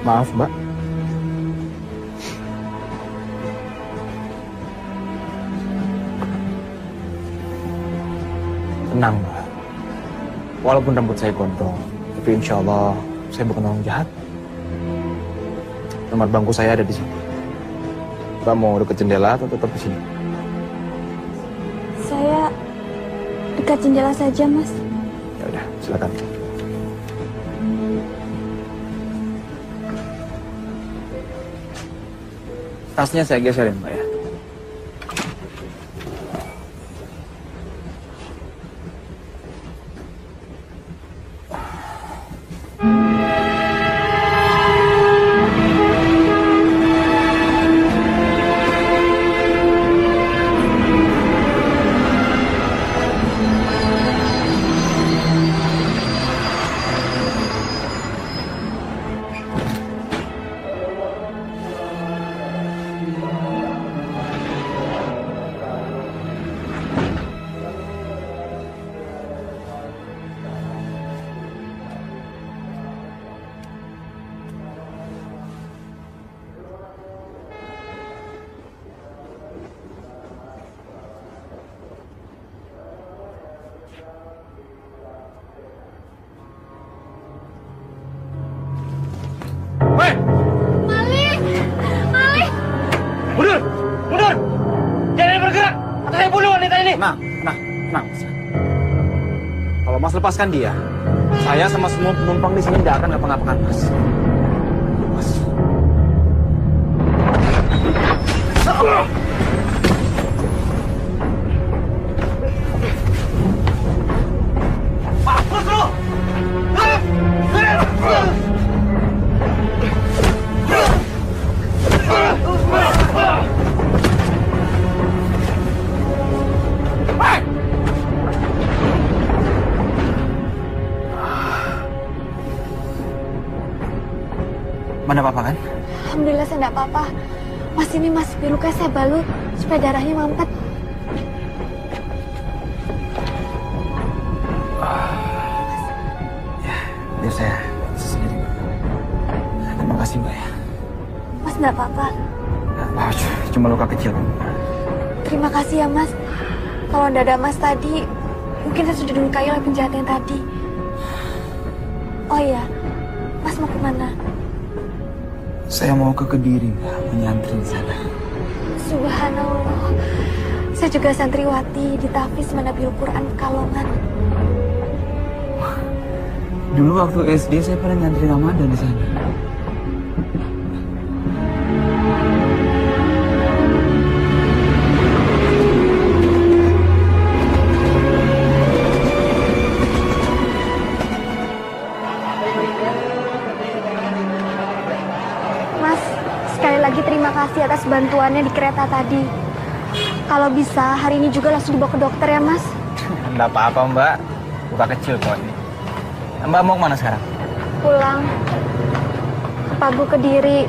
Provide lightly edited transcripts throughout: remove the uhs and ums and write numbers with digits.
Maaf, Mbak. Tenang, Mbak. Walaupun rambut saya gondrong, tapi insya Allah saya bukan orang jahat. Nomor bangku saya ada di sini. Mbak mau dekat jendela atau tetap di sini? Saya dekat jendela saja, Mas. Ya udah, silakan. Tasnya saya geserin, Mbak ya. Tenang. Kalau Mas lepaskan dia, saya sama semua penumpang di sini tidak akan ngapa-ngapakan Mas. Mas. Mampus lu! Mana apa-apa kan? Alhamdulillah saya enggak apa-apa. Mas, ini masih luka, saya balut supaya darahnya mampet. Ya, biar saya sendiri. Terima kasih, Mbak ya. Mas enggak apa-apa. Cuma luka kecil. Terima kasih ya, Mas. Kalau enggak ada Mas tadi, mungkin saya sudah dilukai oleh penjahat yang tadi. Oh iya, Mas mau kemana? Saya mau ke Kediri, Mbak, menyantri di sana. Subhanallah. Saya juga santriwati di Tahfiz Manabil Quran Pekalongan. Dulu waktu SD saya pernah nyantri Ramadan di sana. Terima kasih atas bantuannya di kereta tadi. Kalau bisa, hari ini juga langsung dibawa ke dokter ya, Mas. Enggak apa-apa, Mbak. Luka kecil kok ini. Mbak mau kemana sekarang? Pulang. Ke Pagu Kediri.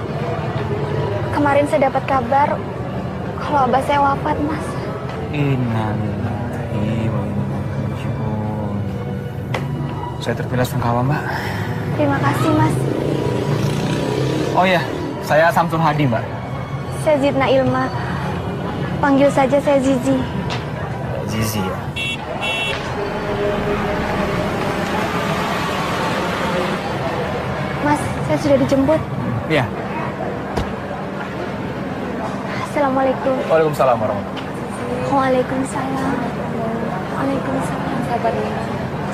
Kemarin saya dapat kabar kalau abah saya wafat, Mas. Innalillahi wa inna ilaihi raji'un. Saya terpilah sungkawa, Mbak. Terima kasih, Mas. Oh iya, saya Samsul Hadi, Mbak. Saya Zidna Ilma. Panggil saja saya Zizi. Zizi ya. Mas, saya sudah dijemput. Iya. Assalamualaikum. Waalaikumsalam warahmatullahi wabarakatuh. Waalaikumsalam. Waalaikumsalam. Sabar ya.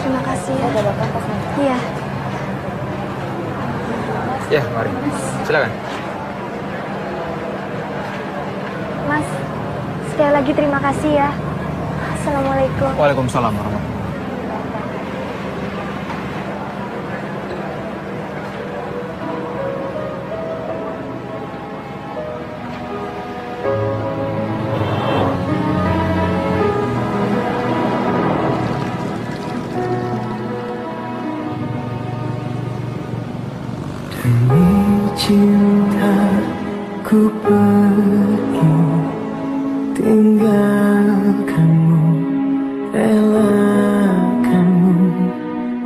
Terima kasih ya. Ada bapak pas nanti. Iya. Ya, mari. Silakan. Mas, sekali lagi terima kasih ya. Assalamualaikum. Waalaikumsalam warahmatullahi wabarakatuh. Demi cintaku pergi tinggalkanmu, relakanmu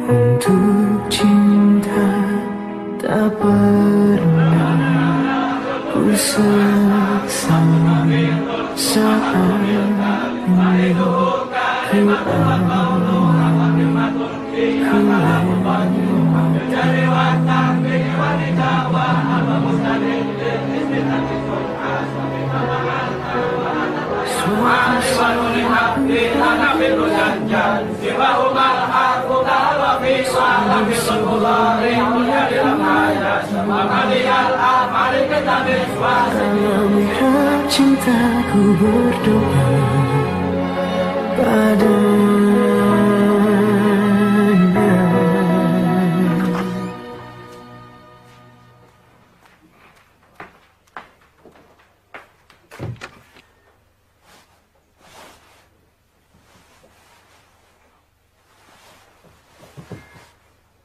untuk cinta tak pernah Dalam cintaku berdoa padanya.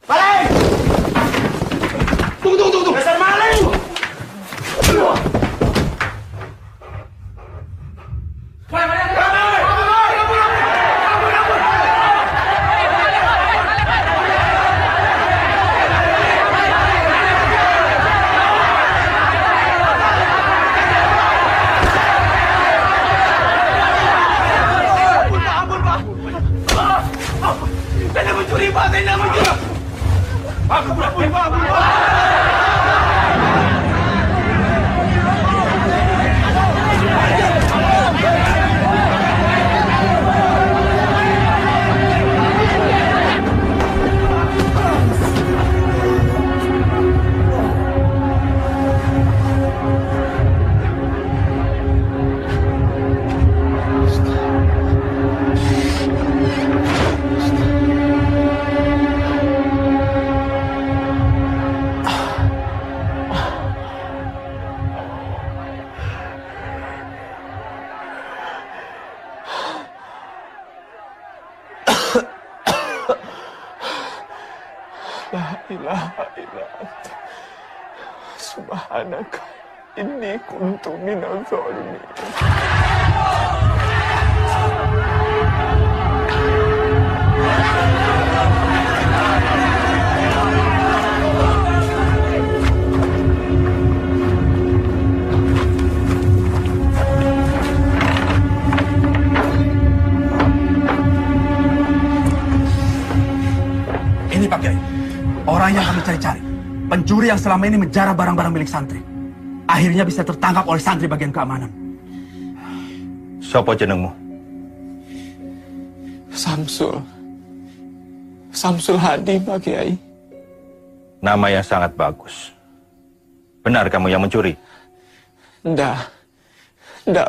Maling! Tunggu! Dasar maling! La ilaha illa anta subhanaka inni kuntu minadh dhalimin. Ini Pak Kiai, orang yang kami cari-cari. Pencuri yang selama ini menjarah barang-barang milik santri. Akhirnya bisa tertangkap oleh santri bagian keamanan. Sopo jenengmu? Samsul Hadi, Pak Kiai. Nama yang sangat bagus. Benar kamu yang mencuri? Ndak,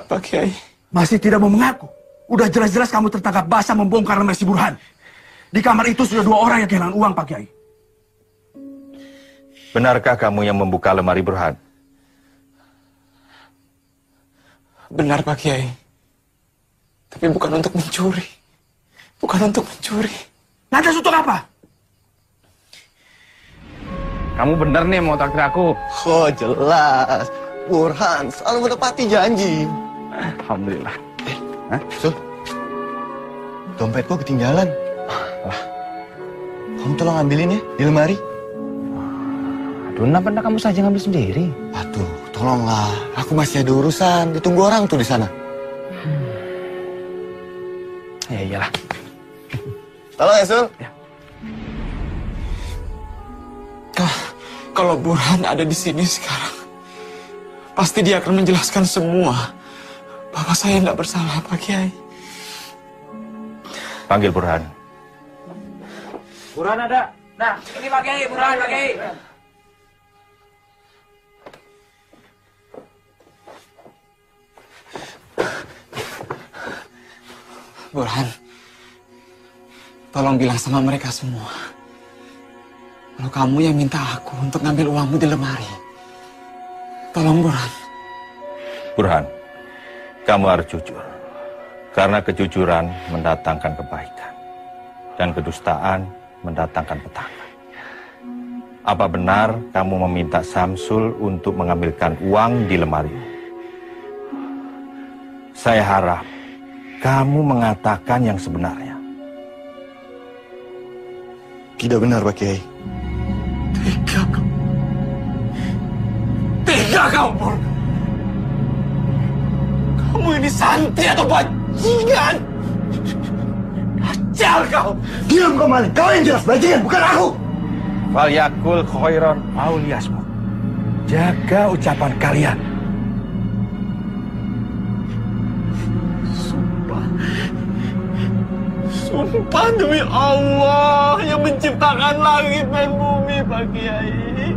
Pak Kiai. Masih tidak mau mengaku. Udah jelas-jelas kamu tertangkap basah membongkar lemari si Burhan. Di kamar itu sudah 2 orang yang kehilangan uang, Pak Kiai. Benarkah kamu yang membuka lemari Burhan? Benar, Pak Kiai. Tapi bukan untuk mencuri. Lantas untuk apa? Kamu bener nih mau traktir aku. Oh jelas, Burhan selalu menepati janji. Alhamdulillah. Sul, dompetku ketinggalan. Kamu tolong ambilin ya di lemari. Aduh, kenapa kamu saja ngambil sendiri? Aduh, tolonglah. Aku masih ada urusan. Ditunggu orang tuh di sana. Ya iyalah. Tolong ya, Sul. Ya. Kalau Burhan ada di sini sekarang, pasti dia akan menjelaskan semua bahwa saya tidak bersalah, Pak Kiai. Panggil Burhan. Burhan ada. Nah, ini Pak Kiai, Burhan Pak Kiai. Burhan, tolong bilang sama mereka semua kalau kamu yang minta aku untuk ngambil uangmu di lemari. Tolong, Burhan. Burhan, kamu harus jujur. Karena kejujuran mendatangkan kebaikan. Dan kedustaan mendatangkan petaka. Apa benar kamu meminta Samsul untuk mengambilkan uang di lemari? Saya harap kamu mengatakan yang sebenarnya. Tidak benar, Pak Kiai. Tega kamu, Burhan. Kamu ini santri atau bajingan? Dajjal kau! Diam kau Malik, kau yang jelas bajingan, bukan aku. Falyakul khairan aw liyasmut. Jaga ucapan kalian. Sumpah demi Allah yang menciptakan langit dan bumi, Pak Kiai.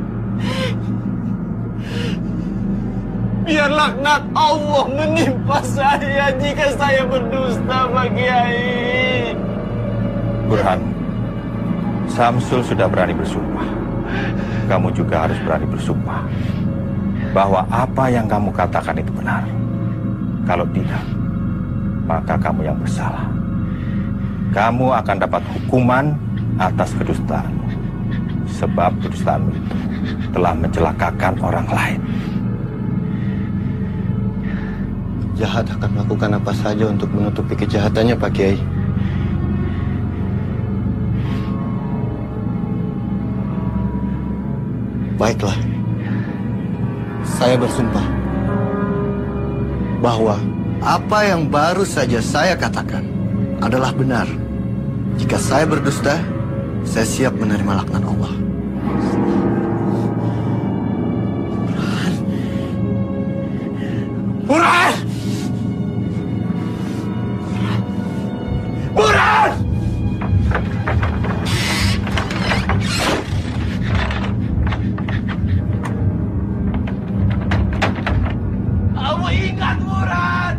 Biar laknat Allah menimpa saya jika saya berdusta, Pak Kiai. Burhan, Samsul sudah berani bersumpah. Kamu juga harus berani bersumpah bahwa apa yang kamu katakan itu benar. Kalau tidak, maka kamu yang bersalah. Kamu akan dapat hukuman atas kedustaanmu. Sebab kedustaanmu itu telah mencelakakan orang lain. Jahat akan melakukan apa saja untuk menutupi kejahatannya, Pak Kiai. Baiklah, saya bersumpah bahwa apa yang baru saja saya katakan adalah benar. Jika saya berdusta, saya siap menerima laknat Allah. Burhan! Burhan! Kamu ingat, Burhan?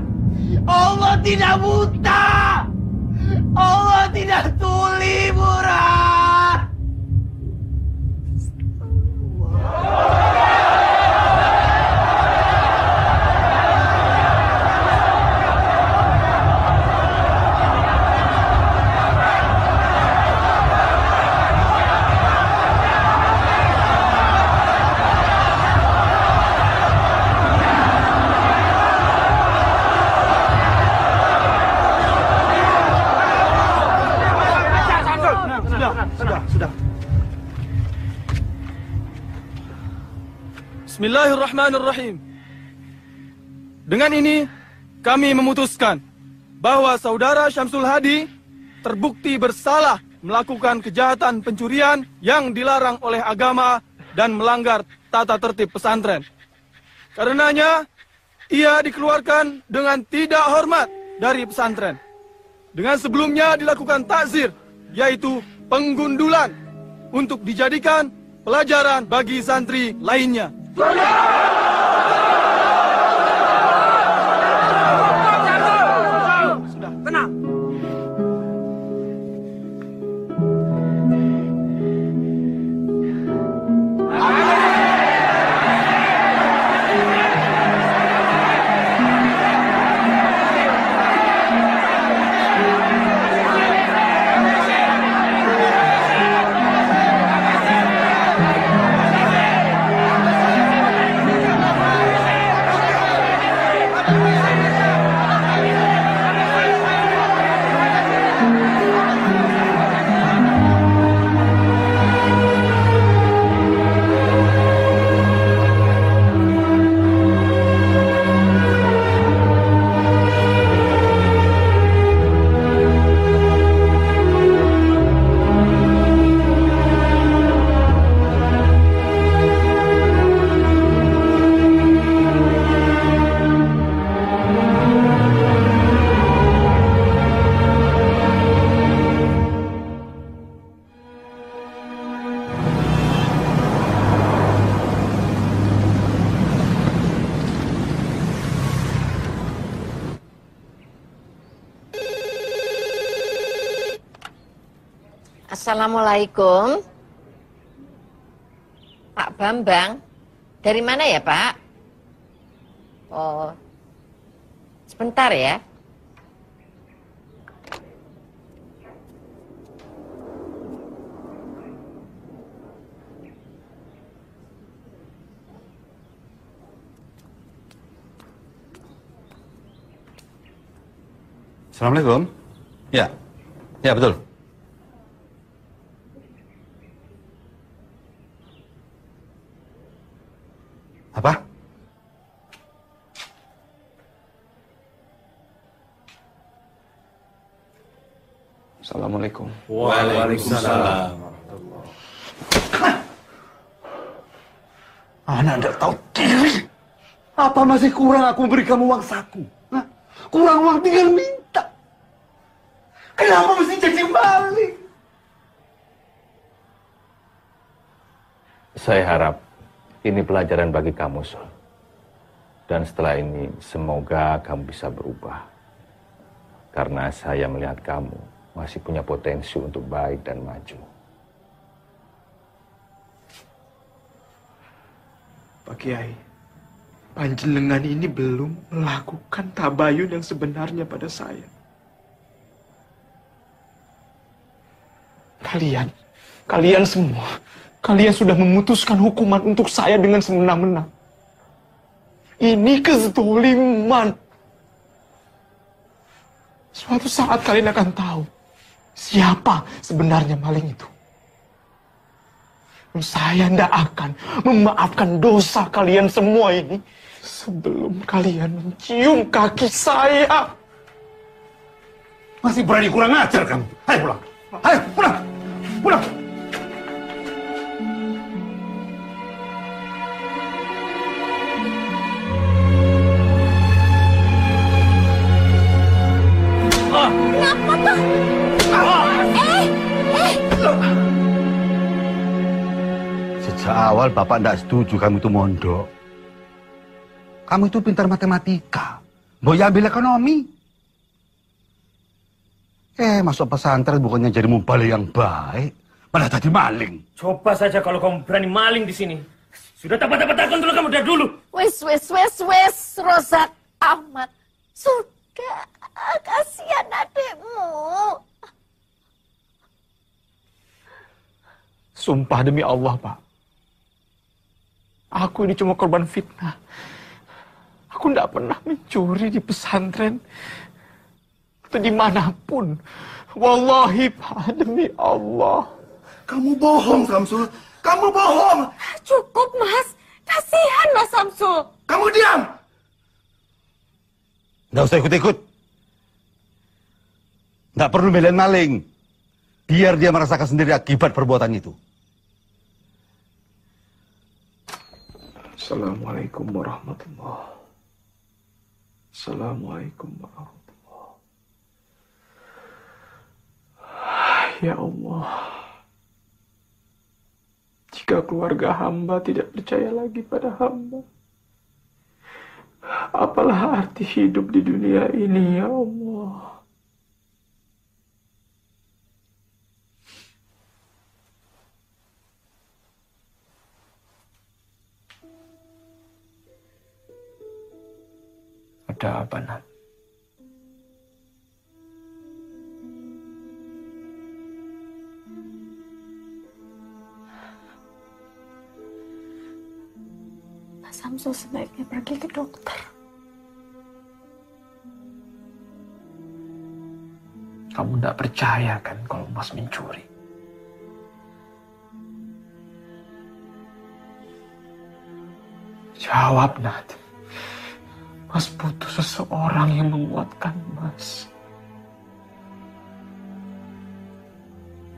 Allah tidak buta! Allah tidak tuli, Burhan! Bismillahirrahmanirrahim. Dengan ini, kami memutuskan bahwa saudara Syamsul Hadi terbukti bersalah melakukan kejahatan pencurian yang dilarang oleh agama dan melanggar tata tertib pesantren. Karenanya, ia dikeluarkan dengan tidak hormat dari pesantren. Dengan sebelumnya dilakukan takzir, yaitu penggundulan, untuk dijadikan pelajaran bagi santri lainnya. Sudah, tenang. Assalamualaikum. Pak Bambang, dari mana ya Pak? Oh, sebentar ya. Assalamualaikum. Ya, ya betul. Apa? Assalamualaikum. Assalamualaikum. Waalaikumsalam. Anak tidak tahu diri. Apa masih kurang aku beri kamu uang saku? Hah? Kurang uang tinggal minta. Kenapa mesti jadi maling? Saya harap ini pelajaran bagi kamu, Sul. Dan setelah ini semoga kamu bisa berubah. Karena saya melihat kamu masih punya potensi untuk baik dan maju. Pak Kiai, panjenengan ini belum melakukan tabayun yang sebenarnya pada saya. Kalian semua, kalian sudah memutuskan hukuman untuk saya dengan semena-mena. Ini kezaliman. Suatu saat kalian akan tahu siapa sebenarnya maling itu. Saya tidak akan memaafkan dosa kalian semua ini sebelum kalian mencium kaki saya. Masih berani kurang ajar kamu. Ayo pulang. Ayo pulang. Pulang. Kenapa tuh? Sejak awal Bapak tidak setuju kamu itu mondok. Kamu itu pintar matematika. Mau ambil ekonomi. Masuk pesantren bukannya jadi mubalik yang baik. Malah tadi maling. Coba saja kalau kamu berani maling di sini. Sudah dapat akun dulu kamu dari dulu. Wes, Rozak Ahmad. Sudah, kasihan adikmu. Sumpah demi Allah, Pak. Aku ini cuma korban fitnah. Aku tidak pernah mencuri di pesantren atau dimanapun. Wallahi, Pak, demi Allah. Kamu bohong, Samsul. Kamu bohong. Cukup, Mas. Kasihan Mas Samsul. Kamu diam. Nggak usah ikut-ikut. Nggak perlu belain maling. Biar dia merasakan sendiri akibat perbuatan itu. Assalamualaikum warahmatullahi wabarakatuh. Assalamualaikum warahmatullahi wabarakatuh. Ya Allah, jika keluarga hamba tidak percaya lagi pada hamba, apalah arti hidup di dunia ini, ya Allah. Ada apa, Nat? Mas Samsul sebaiknya pergi ke dokter. Kamu tidak percaya kan kalau Mas mencuri? Jawab, Nat. Mas butuh seseorang yang menguatkan Mas.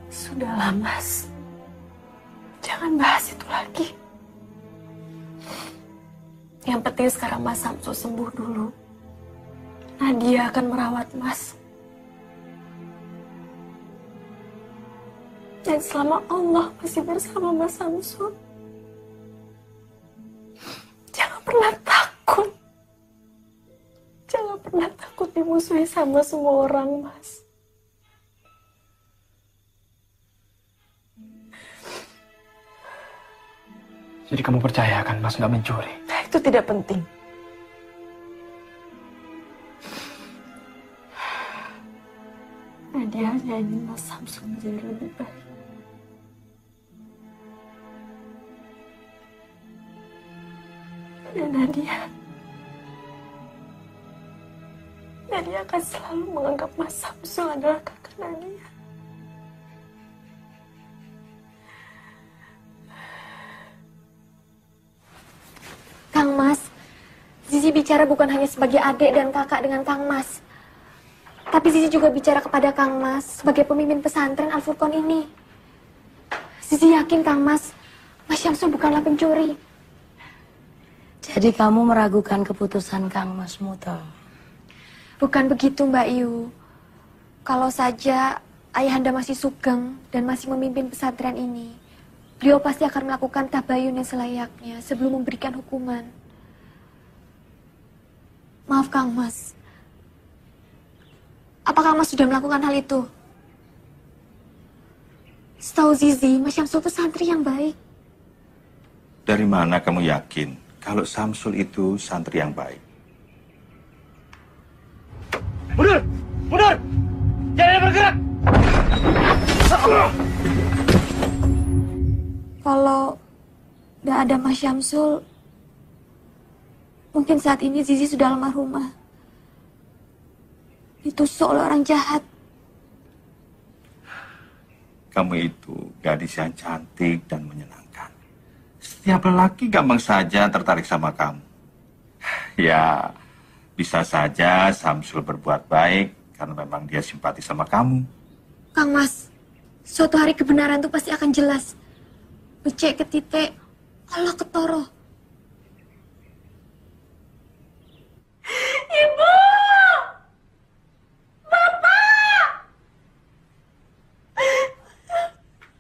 Sudahlah, Mas. Jangan bahas itu lagi. Yang penting sekarang Mas Samsul sembuh dulu. Nadia akan merawat Mas. Dan selama Allah masih bersama Mas Samsul, jangan pernah takut. Jangan pernah takut dimusuhi sama semua orang, Mas. Jadi kamu percaya kan Mas nggak mencuri? Nah, itu tidak penting. Nadia hanya ingin Mas Samsul menjadi lebih baik. Dan Nadia akan selalu menganggap Mas Samsul adalah kakak Nadia. Kang Mas, Zizi bicara bukan hanya sebagai adik dan kakak dengan Kang Mas. Tapi Zizi juga bicara kepada Kang Mas sebagai pemimpin pesantren Al-Furqan ini. Zizi yakin Kang Mas Syamsul bukanlah pencuri. Jadi kamu meragukan keputusan Kang Mas Muto? Bukan begitu Mbak Yu. Kalau saja ayahanda masih sugeng dan masih memimpin pesantren ini, beliau pasti akan melakukan tabayun yang selayaknya sebelum memberikan hukuman. Maaf Kang Mas. Apakah Mas sudah melakukan hal itu? Setahu Zizi, Mas Syamsul itu santri yang baik. Dari mana kamu yakin kalau Syamsul itu santri yang baik? Mundur! Mundur! Jangan bergerak! Kalau tidak ada Mas Syamsul, mungkin saat ini Zizi sudah almarhumah. Ditusuk oleh orang jahat. Kamu itu gadis yang cantik dan menyenangkan. Setiap lelaki gampang saja tertarik sama kamu. Ya, bisa saja Syamsul berbuat baik karena memang dia simpati sama kamu. Kang Mas, suatu hari kebenaran itu pasti akan jelas. Becek ke titik, Allah ketoro. Ibu! Bapak!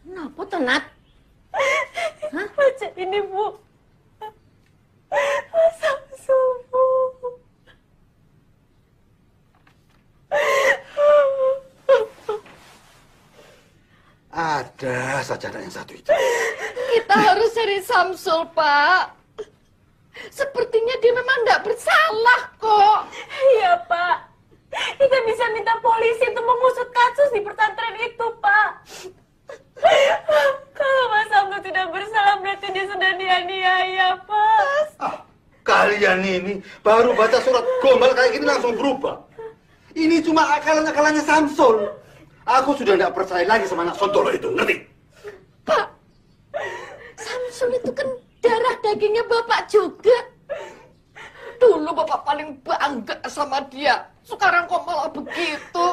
Kenapa tuh, Nat? Hah? Baca ini, Bu. Syamsul, Bu. Ada sajadah yang satu itu. Kita harus cari Syamsul, Pak. Sepertinya dia memang tidak bersalah kok. Iya, Pak. Kita bisa minta polisi untuk mengusut kasus di pesantren itu, Pak. Kalau Mas Syamsul tidak bersalah, berarti dia sudah dianiaya, Pak. Kalian ini baru baca surat gombal kayak gini langsung berubah. Ini cuma akalan-akalannya Syamsul. Aku sudah tidak percaya lagi sama anak Sontolo itu, ngerti? Pak, Syamsul itu kan darah dagingnya Bapak juga. Dulu Bapak paling bangga sama dia. Sekarang kok malah begitu.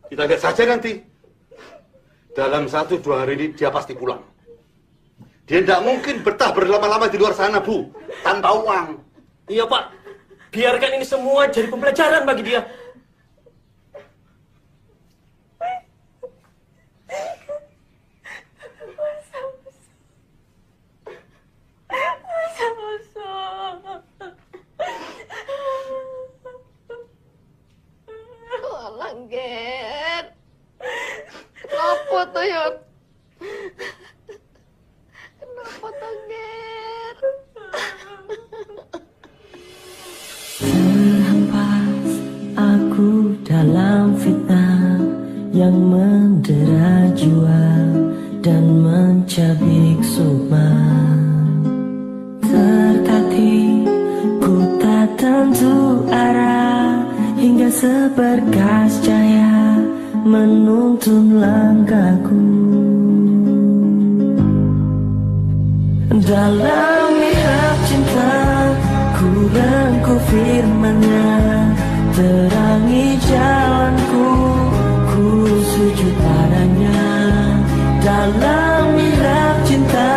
Kita lihat saja nanti. Dalam 1-2 hari ini dia pasti pulang. Dia tidak mungkin betah berlama-lama di luar sana, Bu. Tanpa uang. Iya, Pak. Biarkan ini semua jadi pembelajaran bagi dia. Langger. Kenapa tuh, Yun? Kenapa tuh, Ger? Terhempas aku dalam fitnah yang mendera jiwa dan mencabik sukma. Tertatih ku tak tentu arah hingga seberkas cahaya menuntun langkahku. Dalam mihrab cinta ku rengkuh firman-Nya, terangi jalanku, ku sujud padanya. Dalam mihrab cinta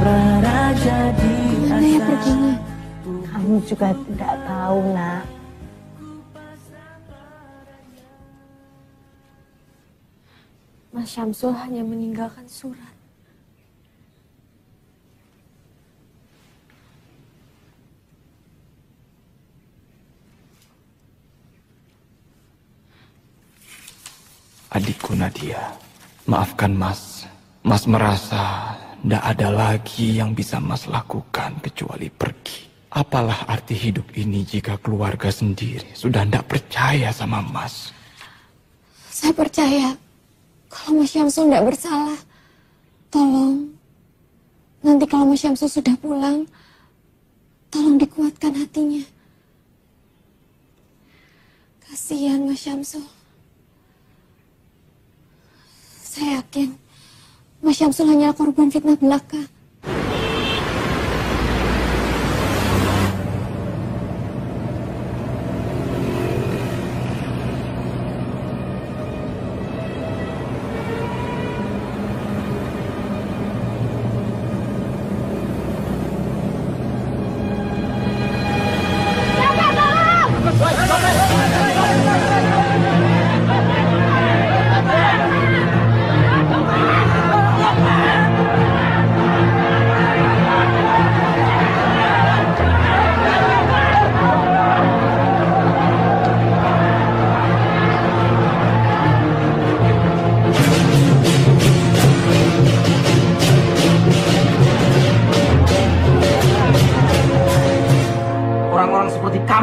praraja di atas. Kamu juga tidak tahu, Nak. Mas Syamsul hanya meninggalkan surat. Adikku Nadia, maafkan Mas. Mas merasa tidak ada lagi yang bisa Mas lakukan kecuali pergi. Apalah arti hidup ini jika keluarga sendiri sudah tidak percaya sama Mas? Saya percaya kalau Mas Syamsul tidak bersalah. Tolong, nanti kalau Mas Syamsul sudah pulang, tolong dikuatkan hatinya. Kasihan Mas Syamsul. Saya yakin Mas Syamsul hanyalah korban fitnah belaka.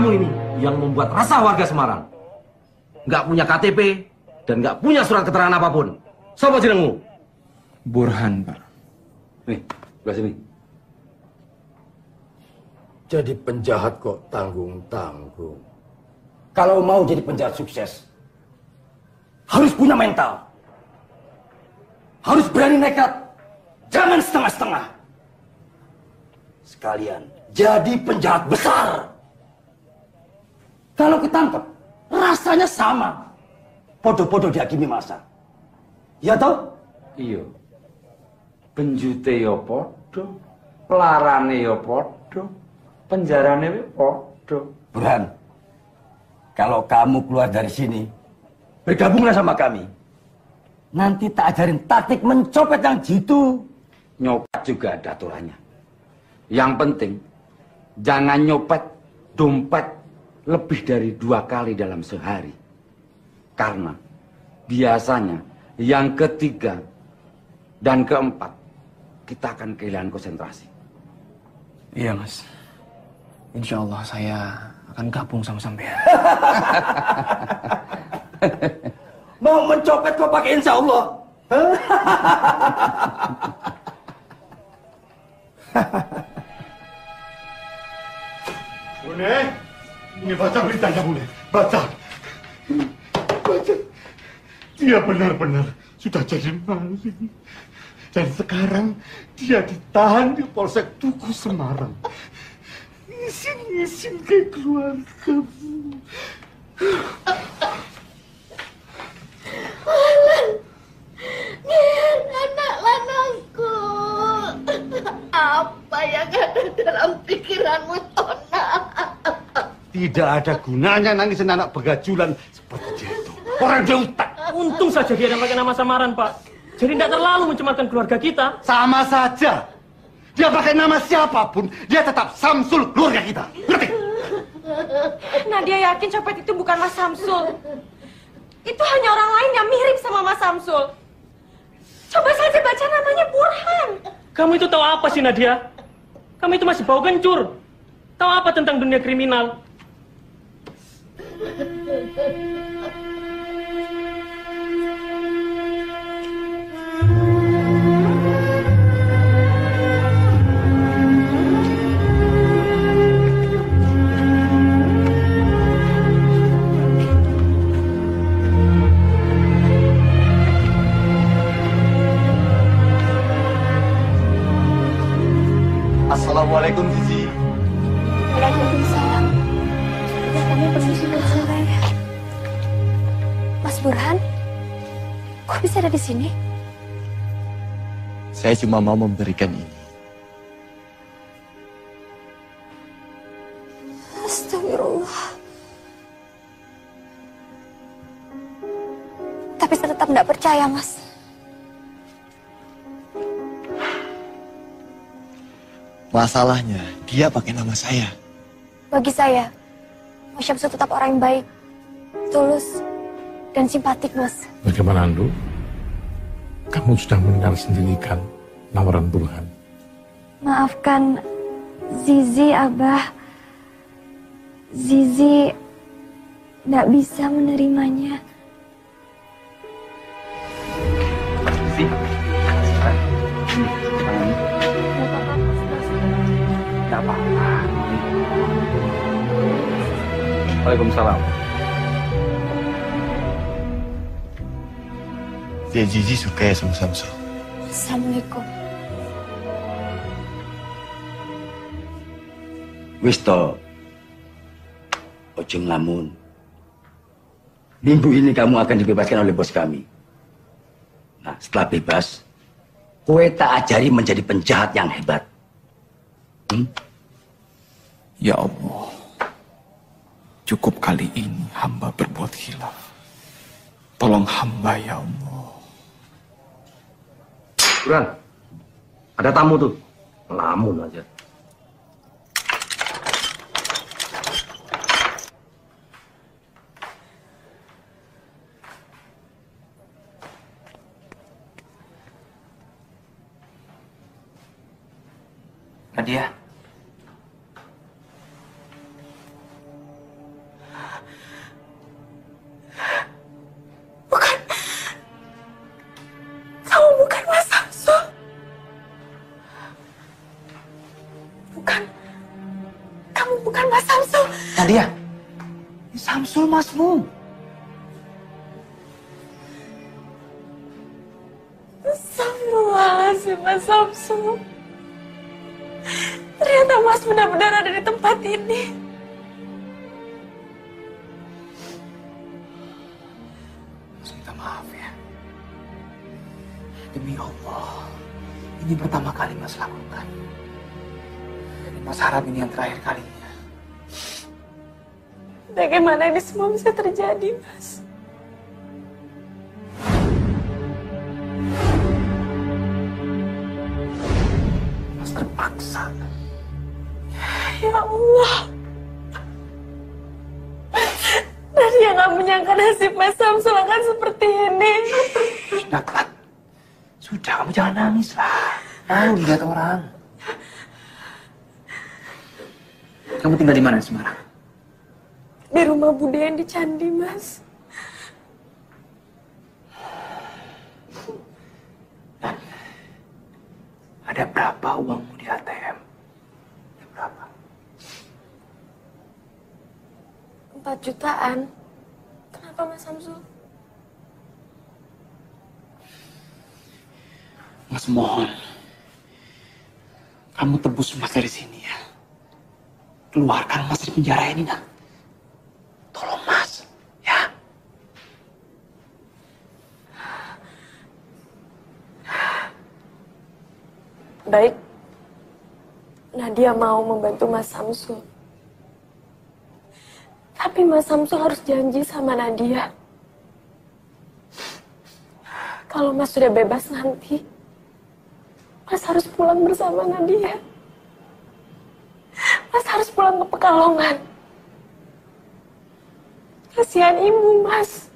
kamu ini yang membuat resah warga Semarang. Nggak punya KTP dan nggak punya surat keterangan apapun. Siapa jenengmu? Burhan, Pak. Nih, sebelah sini. Jadi penjahat kok tanggung-tanggung. Kalau mau jadi penjahat sukses, harus punya mental. Harus berani nekat. Jangan setengah-setengah. Sekalian jadi penjahat besar. Kalau ketangkep, rasanya sama. Podo-podo dihakimi masa. Ya toh? Iya. Penjute yo podo, pelarane yo podo, penjarane yo podo. Burhan, kalau kamu keluar dari sini, bergabunglah sama kami. Nanti tak ajarin taktik mencopet yang jitu. Nyopet juga ada aturannya. Yang penting, jangan nyopet dompet lebih dari 2 kali dalam sehari. Karena biasanya yang ketiga dan keempat, kita akan kehilangan konsentrasi. Iya, Mas. Insya Allah saya akan gabung sama sampean. Mau mencopet kok pakai insya Allah? Bune, ini baca beritanya Bune. Baca. Baca. Dia benar-benar sudah jadi maling. Dan sekarang dia ditahan di Polsek Tugu Semarang. Isin-isin ke keluargamu. Alan, Ger, anak lanangku. Apa yang ada dalam pikiranmu, Tona? Tidak ada gunanya nangisin anak begajulan seperti dia itu. Orang dia utak. Untung saja dia ada pakai nama samaran, Pak. Jadi tidak terlalu mencemarkan keluarga kita. Sama saja. Dia pakai nama siapapun, dia tetap Samsul keluarga kita. Ngerti? Nadia yakin copet itu bukan Mas Samsul. Itu hanya orang lain yang mirip sama Mas Samsul. Coba saja baca namanya Burhan. Kamu itu tahu apa sih, Nadia? Kamu itu masih bau kencur. Tahu apa tentang dunia kriminal? Assalamualaikum, Zizi. Waalaikumsalam. Ya, kami permisi sore. Mas Burhan, kok bisa ada di sini? Saya cuma mau memberikan ini. Astagfirullah. Tapi saya tetap tidak percaya, Mas. Masalahnya, dia pakai nama saya. Bagi saya, Mas Syamsul tetap orang yang baik, tulus, dan simpatik, Mas. Bagaimana, Andu? Kamu sudah mendengar sendiri kan lamaran Burhan? Maafkan Zizi, Abah. Zizi tidak bisa menerimanya. Tidak apa-apa. Waalaikumsalam. Dia Zizi suka ya sama Samsul. Assalamualaikum. Wis to. Ojo ngelamun. Minggu ini kamu akan dibebaskan oleh bos kami. Nah, setelah bebas, kowe tak ajari menjadi penjahat yang hebat. Ya Allah, cukup kali ini hamba berbuat khilaf. Tolong hamba ya Allah. Burhan, ada tamu tuh. Ngelamun aja. Nadia. Mas Samsul. Nadia, ini Samsul masmu. Astagfirullahaladzim, Mas Samsul. Ternyata Mas benar-benar ada di tempat ini. Minta maaf ya. Demi Allah, ini pertama kali Mas lakukan. Dan Mas harap ini yang terakhir kalinya. Bagaimana ini semua bisa terjadi, Mas? Mas terpaksa. Ya Allah. Nadia nggak menyangka nasib Mas Samsul akan seperti ini. Sudah, Klat. Sudah, kamu jangan nangis lah. Malu lihat orang. Kamu tinggal di mana di Semarang? Di rumah Bude yang di Candi, Mas. Dan ada berapa uangmu di ATM? Ada berapa? 4 jutaan. Kenapa, Mas Samsul? Mas mohon, kamu tebus Mas dari sini ya. Keluarkan Mas dari penjara ini, nak. Tolong Mas, ya. Baik. Nadia mau membantu Mas Samsul. Tapi Mas Samsul harus janji sama Nadia. Kalau Mas sudah bebas nanti, Mas harus pulang bersama Nadia. Mas harus pulang ke Pekalongan. Kasihan ibu, Mas.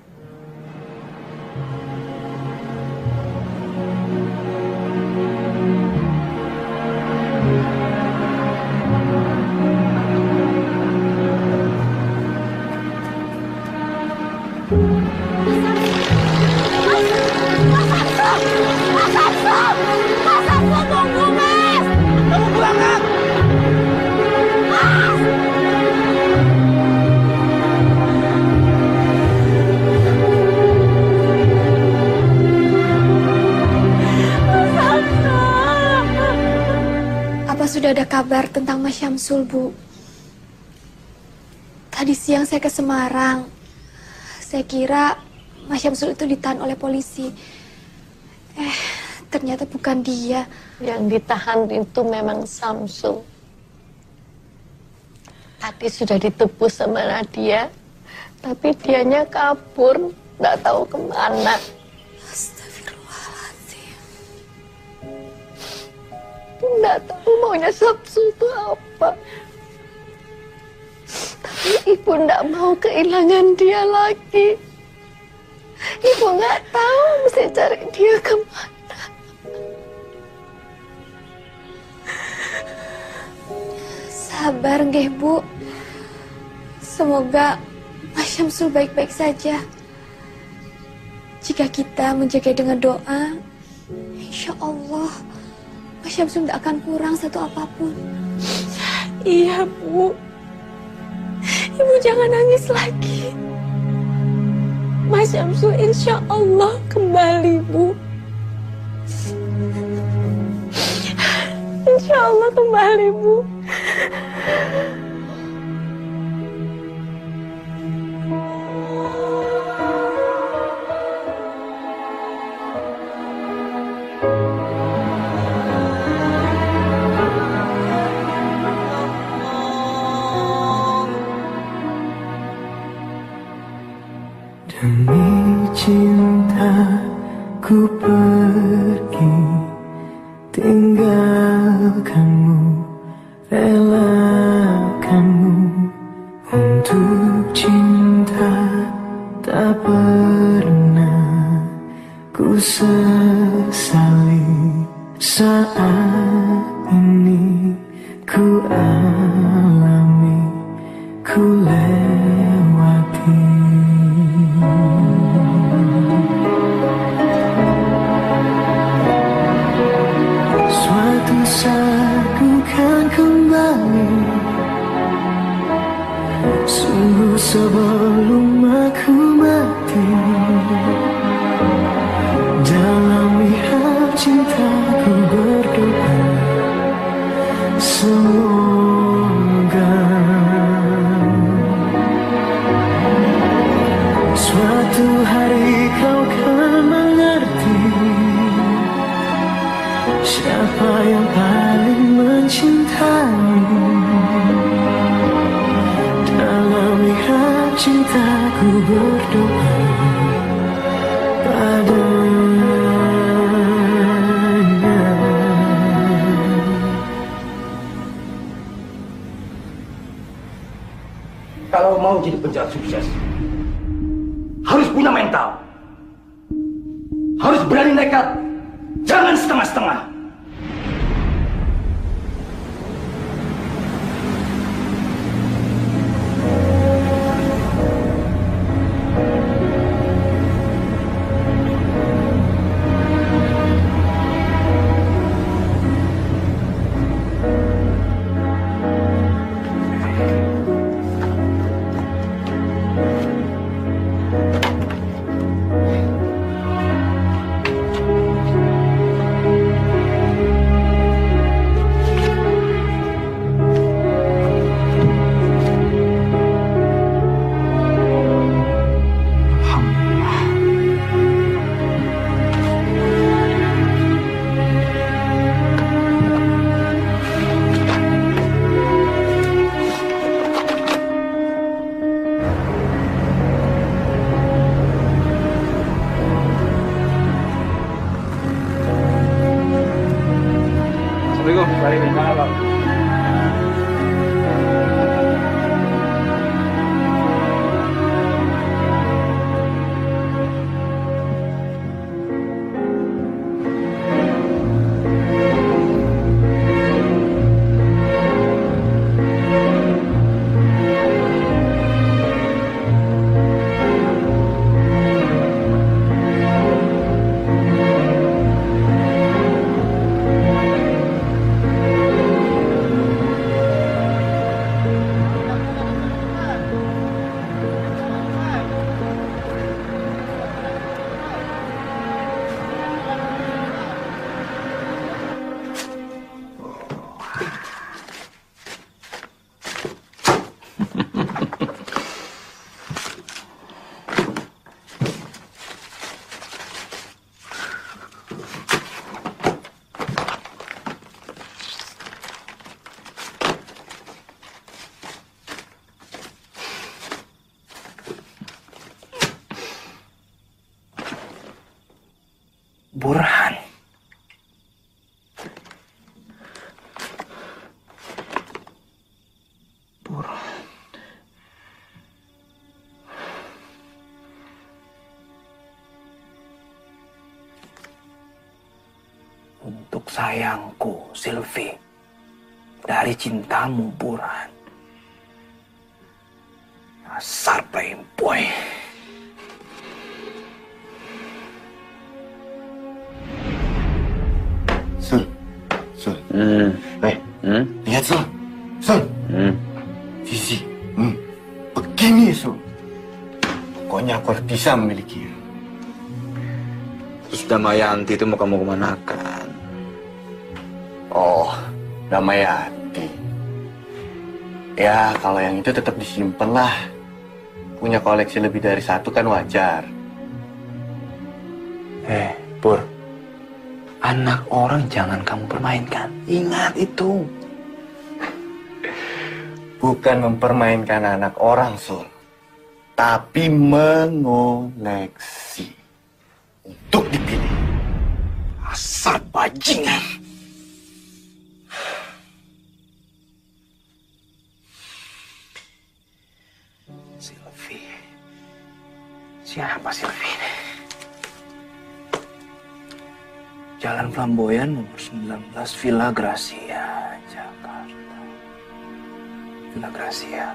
Apa sudah ada kabar tentang Mas Syamsul, Bu? Tadi siang saya ke Semarang. Saya kira Mas Syamsul itu ditahan oleh polisi. Ternyata bukan dia. Yang ditahan itu memang Syamsul. Tadi sudah ditebus sama Nadia, tapi dianya kabur, nggak tahu kemana. Astagfirullahaladzim. Nggak tahu maunya Syamsul itu apa. Tapi ibu nggak mau kehilangan dia lagi. Ibu nggak tahu mesti cari dia kemana. Sabar nggih, Bu. Semoga Mas Syamsul baik-baik saja. Jika kita menjaga dengan doa, insya Allah Mas Syamsul tidak akan kurang satu apapun. Iya, Bu. Ibu jangan nangis lagi. Mas Syamsul insya Allah kembali, Bu. Insya Allah kembali, Bu. Demi cinta ku pergi, tinggalkanmu, relakanmu. Untuk cinta tak pernah ku sesali. Saat ini ku alami, ku lewati. Suatu saat ku kan kembali Sungguh sebelum aku mati, dalam mihab cintaku berdoa, semoga suatu hari kau kan mengerti siapa yang paling mencintaimu. Dalam mihab cintaku berdoa padanya. Kalau mau jadi penjahat sukses, harus punya mental. Harus berani nekat, jangan setengah-setengah. Burhan. Burhan. Untuk sayangku, Sylvie. Dari cintamu, Burhan. Dasar playboy. Lihat Sul, Sisi, begini Sul. Pokoknya aku harus bisa memilikinya. Terus Damayanti itu mau kamu kemanakan? Oh, Damayanti. Ya, kalau yang itu tetap disimpan lah. Punya koleksi lebih dari satu kan wajar. Pur. Anak orang jangan kamu permainkan. Ingat itu. Bukan mempermainkan anak orang, Sul. Tapi mengoleksi. Untuk dipilih. Asal bajingan. Sylvie. Siapa Sylvie ini? Jalan Flamboyan nomor 19 Villa Gracia, Jakarta. Villa Gracia.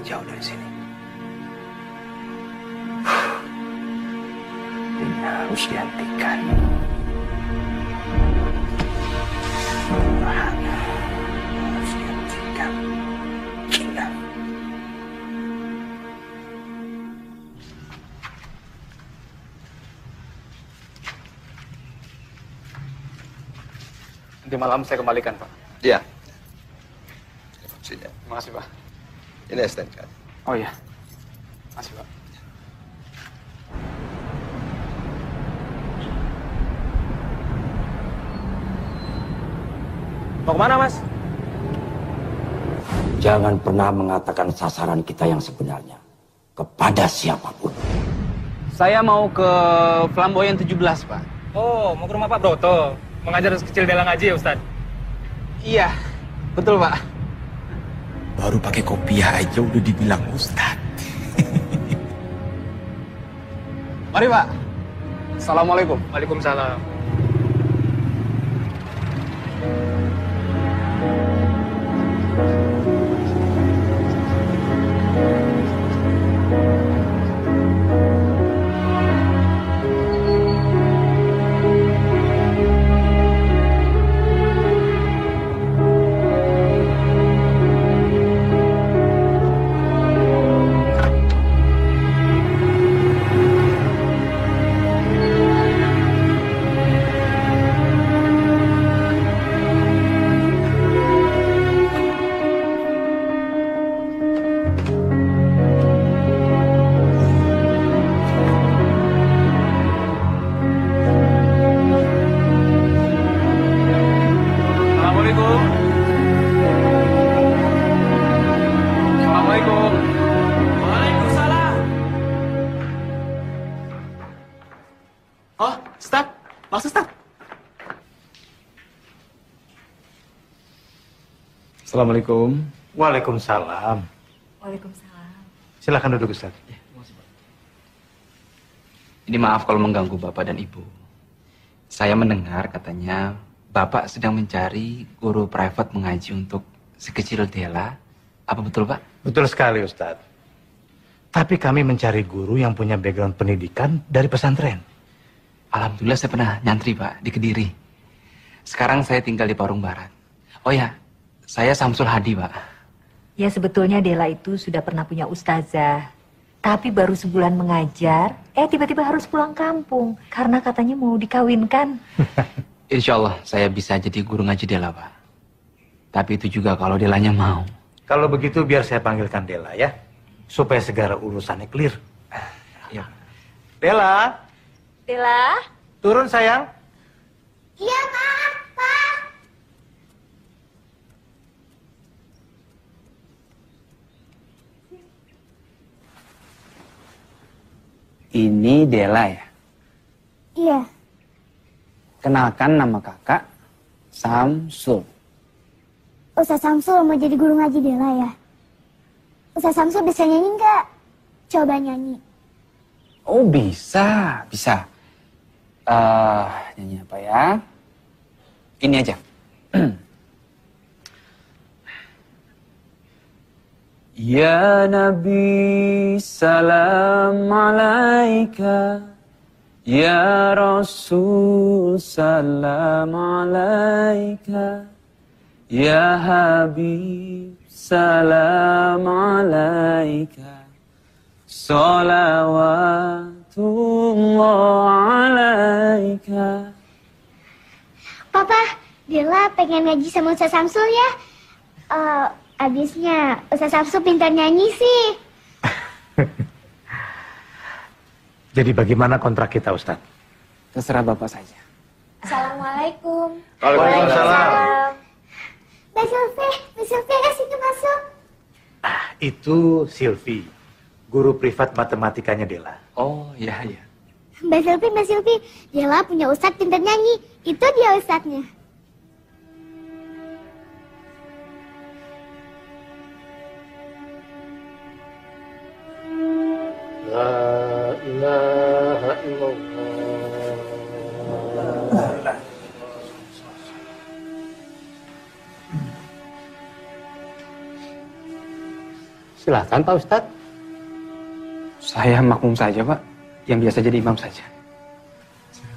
Jauh dari sini. Ini harus dihentikan. Harus dihentikan. Ingat. Nanti malam saya kembalikan, Pak. Iya. Sini. Terima kasih, Pak. Ini STNK. Oh iya. Makasih, Pak. Mau kemana, Mas? Jangan pernah mengatakan sasaran kita yang sebenarnya kepada siapapun. Saya mau ke Flamboyan 17, Pak. Oh, mau ke rumah Pak Broto. Mengajar kecil Dela ngaji ya, Ustaz? Iya, betul, Pak. Baru pakai kopiah aja udah dibilang Ustad. Mari, Pak. Assalamualaikum. Waalaikumsalam. Assalamualaikum. Waalaikumsalam. Waalaikumsalam. Silakan duduk, Ustaz. Ini maaf kalau mengganggu Bapak dan Ibu. Saya mendengar katanya Bapak sedang mencari guru private mengaji untuk si kecil Dela. Apa betul, Pak? Betul sekali, Ustaz. Tapi kami mencari guru yang punya background pendidikan dari pesantren. Alhamdulillah saya pernah nyantri, Pak, di Kediri. Sekarang saya tinggal di Parung Barat. Oh ya, saya Samsul Hadi, Pak. Ya sebetulnya Dela itu sudah pernah punya ustazah. Tapi baru sebulan mengajar, tiba-tiba harus pulang kampung. Karena katanya mau dikawinkan. Insya Allah saya bisa jadi guru ngaji Dela, Pak. Tapi itu juga kalau Delanya mau. Kalau begitu biar saya panggilkan Dela ya. Supaya segala urusannya clear. Ya. Dela. Dela? Turun, sayang. Iya, Pak. Ini Dela ya? Iya. Kenalkan nama kakak, Samsul. Ustaz Samsul mau jadi guru ngaji Dela ya? Ustaz Samsul bisa nyanyi nggak? Coba nyanyi. Oh bisa, bisa. Nyanyi apa ya? Ini aja. Ya Nabi salam alaika, Ya Rasul salam alaika, Ya Habib salam alaika, salawatullah alaika. Papa, Dela pengen ngaji sama Ustaz Samsul ya? Abisnya Ustaz Samsul pintar nyanyi sih. Jadi bagaimana kontrak kita, Ustaz? Terserah Bapak saja. Assalamualaikum. Waalaikumsalam. Mbak Sylvie ya sini masuk. Itu Silvi, guru privat matematikanya Dela. Oh iya iya. Mbak Sylvie, Dela punya ustadz pintar nyanyi. Itu dia ustadznya. La ilaha illallah. Silakan Pak Ustadz. Saya makmum saja, Pak. Yang biasa jadi imam saja.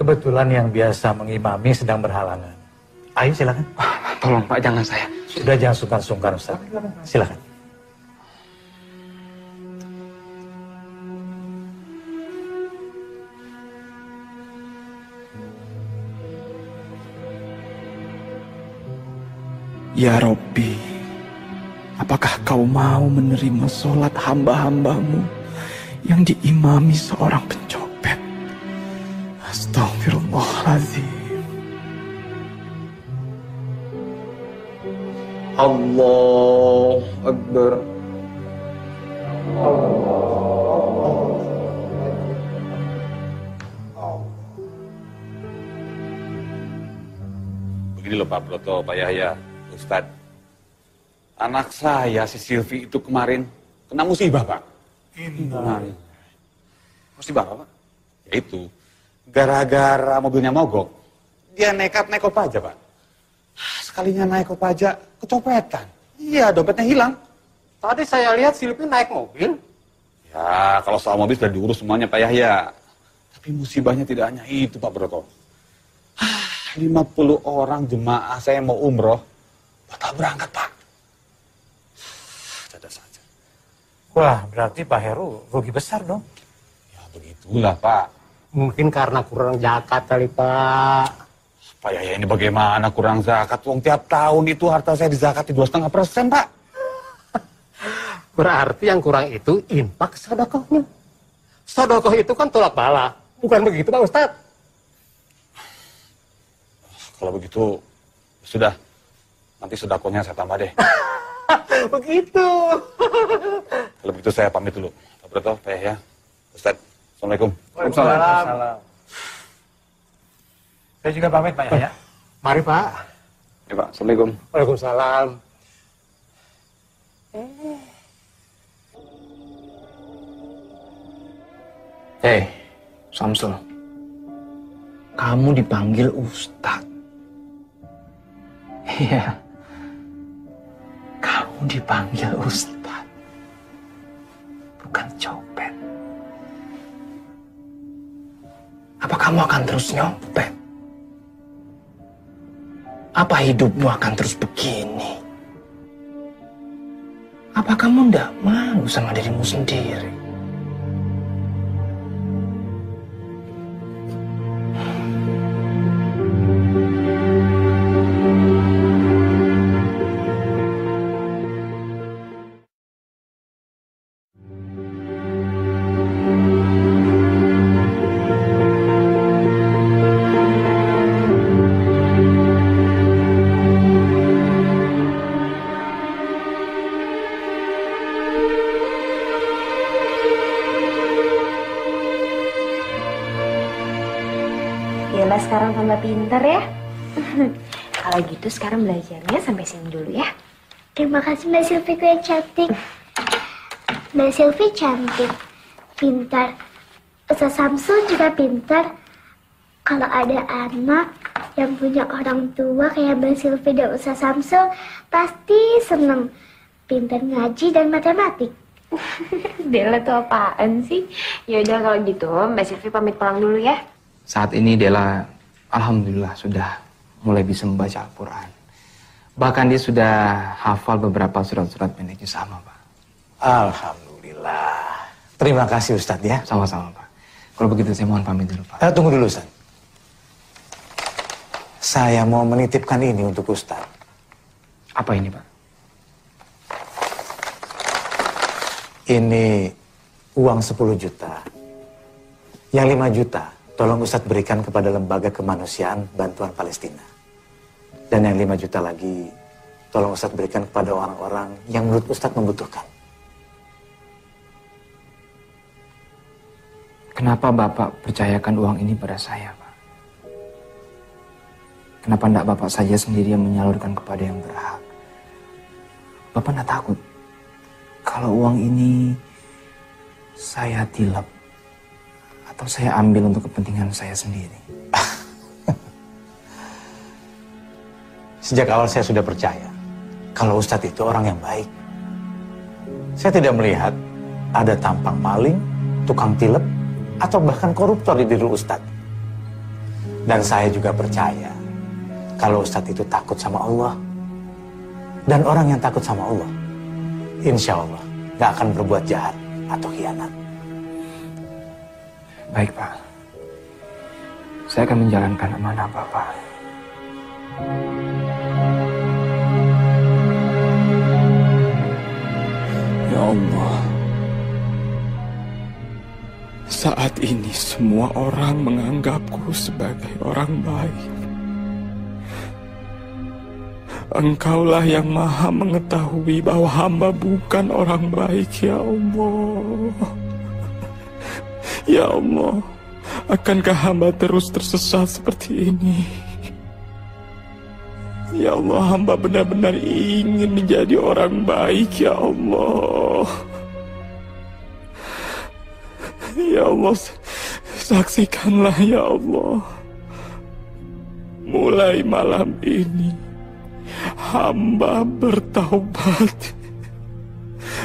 Kebetulan yang biasa mengimami sedang berhalangan. Ayo silakan. Tolong Pak, jangan saya. Sudah jangan sungkan-sungkan Ustaz. Silakan. Ya Robbi, apakah kau mau menerima sholat hamba-hambamu yang diimami seorang pencopet? Astagfirullahaladzim. Allah Akbar. Begini loh Pak Broto, Pak Yahya, Ustadz. Anak saya si Silvi itu kemarin kena musibah Pak. Musibah apa Pak? Ya itu, gara-gara mobilnya mogok, dia nekat naik Kopaja Pak. Sekalinya naik Kopaja, kecopetan. Iya, dompetnya hilang. Tadi saya lihat Silvi naik mobil. Ya, kalau soal mobil sudah diurus semuanya Pak Yahya. Tapi musibahnya tidak hanya itu Pak Broto. 50 orang jemaah saya mau umroh, batal berangkat Pak. Ada saja. Wah, berarti Pak Heru rugi besar dong. Ya begitulah Pak. Mungkin karena kurang zakat kali Pak. Pak Yahya ini bagaimana kurang zakat? Wong tiap tahun itu harta saya dizakati 2,5% Pak. Berarti yang kurang itu infak sedekahnya. Sedekah itu kan tolak bala. Bukan begitu Pak Ustadz? Kalau begitu, sudah. Nanti sedekahnya saya tambah deh. Begitu. Kalau begitu saya pamit dulu. Pak Broto, Pak Yahya, Ustadz. Assalamualaikum. Waalaikumsalam. Saya juga pamit Pak Yahya. Mari Pak. Ya Pak, Assalamualaikum. Waalaikumsalam. Hei, Samsul. Kamu dipanggil Ustadz. Iya. Kamu dipanggil Ustadz. Bukan copet. Apa kamu akan terus nyopet? Apa hidupmu akan terus begini? Apa kamu ndak malu sama dirimu sendiri? Yalah sekarang tambah pinter ya. Kalau gitu sekarang belajarnya sampai sini dulu ya. Terima kasih Mbak Silviku yang cantik. Mbak Silvi cantik, pintar. Ustaz Samsul juga pintar. Kalau ada anak yang punya orang tua kayak Mbak Silvi dan Ustaz Samsul, pasti seneng. Pintar ngaji dan matematik. Dela tuh apaan sih? Yaudah kalau gitu Mbak Silvi pamit pulang dulu ya. Saat ini Dela, alhamdulillah sudah mulai bisa membaca Al-Quran. Bahkan dia sudah hafal beberapa surat-surat pendek sama, Pak. Alhamdulillah. Terima kasih Ustadz ya. Sama-sama, Pak. Kalau begitu saya mohon pamit dulu, Pak. Tunggu dulu Ustadz. Saya mau menitipkan ini untuk Ustadz. Apa ini, Pak? Ini uang 10 juta. Yang 5 juta tolong Ustadz berikan kepada Lembaga Kemanusiaan Bantuan Palestina. Dan yang 5 juta lagi tolong Ustadz berikan kepada orang-orang yang menurut Ustadz membutuhkan. Kenapa Bapak percayakan uang ini pada saya, Pak? Kenapa tidak Bapak saja sendiri yang menyalurkan kepada yang berhak? Bapak tidak takut kalau uang ini saya tilep atau saya ambil untuk kepentingan saya sendiri? Sejak awal saya sudah percaya kalau Ustadz itu orang yang baik. Saya tidak melihat ada tampang maling, tukang tilep, atau bahkan koruptor di diri Ustadz. Dan saya juga percaya kalau Ustadz itu takut sama Allah. Dan orang yang takut sama Allah, insya Allah gak akan berbuat jahat atau khianat. Baik, Pak. Saya akan menjalankan amanah Bapak. ini semua orang menganggapku sebagai orang baik. Engkaulah yang maha mengetahui bahwa hamba bukan orang baik, ya Allah. Ya Allah, akankah hamba terus tersesat seperti ini? Ya Allah, hamba benar-benar ingin menjadi orang baik, ya Allah. Ya Allah, saksikanlah ya Allah. Mulai malam ini, hamba bertaubat.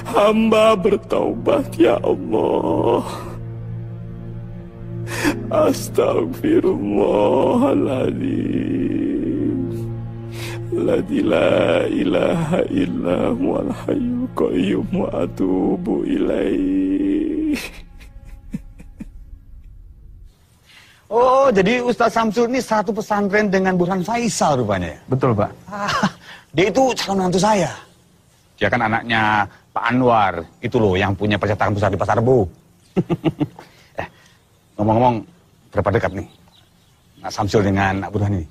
Hamba bertaubat ya Allah. Astaghfirullahaladzim. Alladzi la ilaha illa huwal hayyul qayyum wa atubu ilaih. Oh, jadi Ustadz Samsul ini satu pesantren dengan Burhan Faisal rupanya ya? Betul, Pak. Dia itu calon mantu saya. Dia kan anaknya Pak Anwar, itu loh yang punya percetakan besar di Pasar Rebo. Ngomong-ngomong, berapa dekat nih Nak Samsul dengan Nak Burhan ini?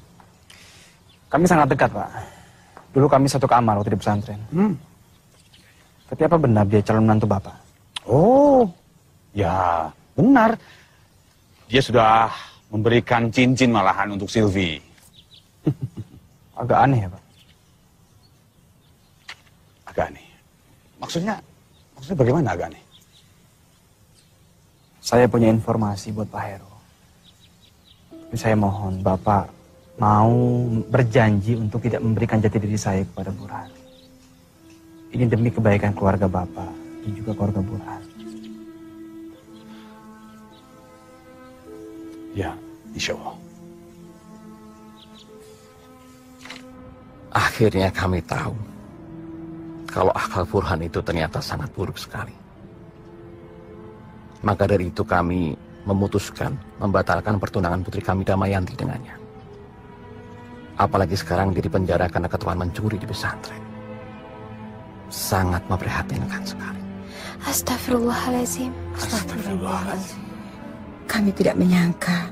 Kami sangat dekat, Pak. Dulu kami satu kamar waktu di pesantren. Tapi apa benar dia calon menantu Bapak? Oh, ya benar. Dia sudah memberikan cincin malahan untuk Silvi. Agak aneh ya, Pak? Agak aneh. Maksudnya bagaimana agak aneh? Saya punya informasi buat Pak Heru. Tapi saya mohon Bapak mau berjanji untuk tidak memberikan jati diri saya kepada Burhan. Ini demi kebaikan keluarga Bapak dan juga keluarga Burhan. Ya, insya Allah. Akhirnya kami tahu kalau akal Burhan itu ternyata sangat buruk sekali. Maka dari itu kami memutuskan membatalkan pertunangan putri kami Damayanti dengannya. Apalagi sekarang dia dipenjara karena ketuaan mencuri di pesantren. Sangat memprihatinkan sekali. Astagfirullahaladzim. Astagfirullahaladzim. Kami tidak menyangka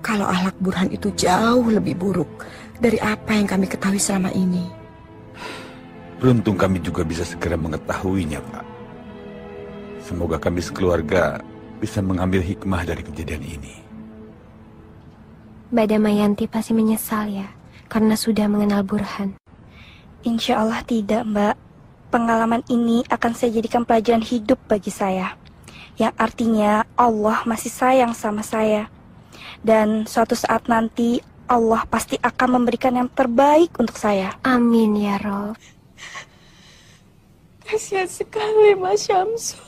kalau akhlak Burhan itu jauh lebih buruk dari apa yang kami ketahui selama ini. Beruntung kami juga bisa segera mengetahuinya, Pak. Semoga kami sekeluarga bisa mengambil hikmah dari kejadian ini. Mbak Damayanti pasti menyesal ya, karena sudah mengenal Burhan. Insya Allah tidak, Mbak. Pengalaman ini akan saya jadikan pelajaran hidup bagi saya. Yang artinya Allah masih sayang sama saya. Dan suatu saat nanti Allah pasti akan memberikan yang terbaik untuk saya. Amin ya Rob. Kasihan sekali Mas Syamsul.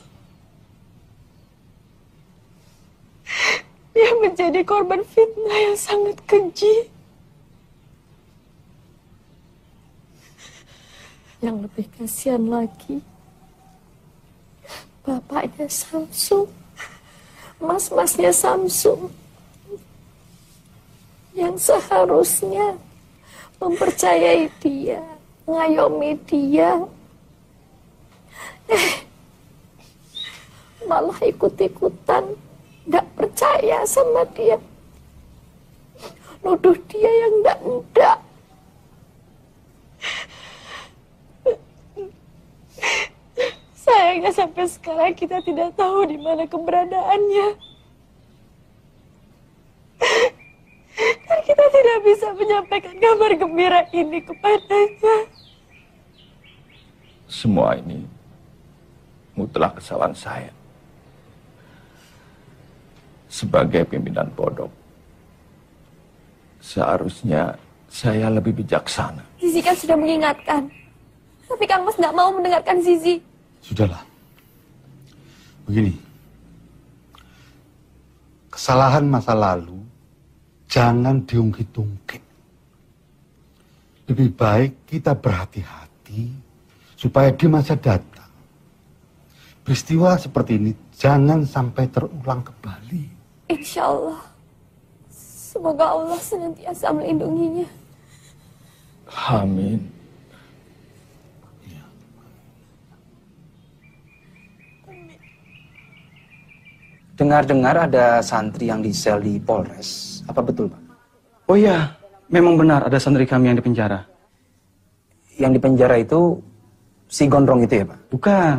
Dia menjadi korban fitnah yang sangat keji. Yang lebih kasihan lagi, bapaknya Samsul, mas-masnya Samsul, yang seharusnya mempercayai dia, mengayomi dia, malah ikut-ikutan, gak percaya sama dia, nuduh dia yang ndak-ndak. Sayangnya sampai sekarang kita tidak tahu di mana keberadaannya. Dan kita tidak bisa menyampaikan kabar gembira ini kepadanya. Semua ini mutlak kesalahan saya. Sebagai pimpinan pondok, seharusnya saya lebih bijaksana. Zizi kan sudah mengingatkan. Tapi Kang Mas nggak mau mendengarkan Zizi. Sudahlah. Begini. Kesalahan masa lalu jangan diungkit-ungkit. Lebih baik kita berhati-hati supaya di masa datang peristiwa seperti ini jangan sampai terulang kembali. Insya Allah. Semoga Allah senantiasa melindunginya. Amin. Dengar-dengar ada santri yang disel di Polres. Apa betul, Pak? Oh iya, memang benar ada santri kami yang dipenjara. Yang dipenjara itu si gondrong itu ya, Pak? Bukan.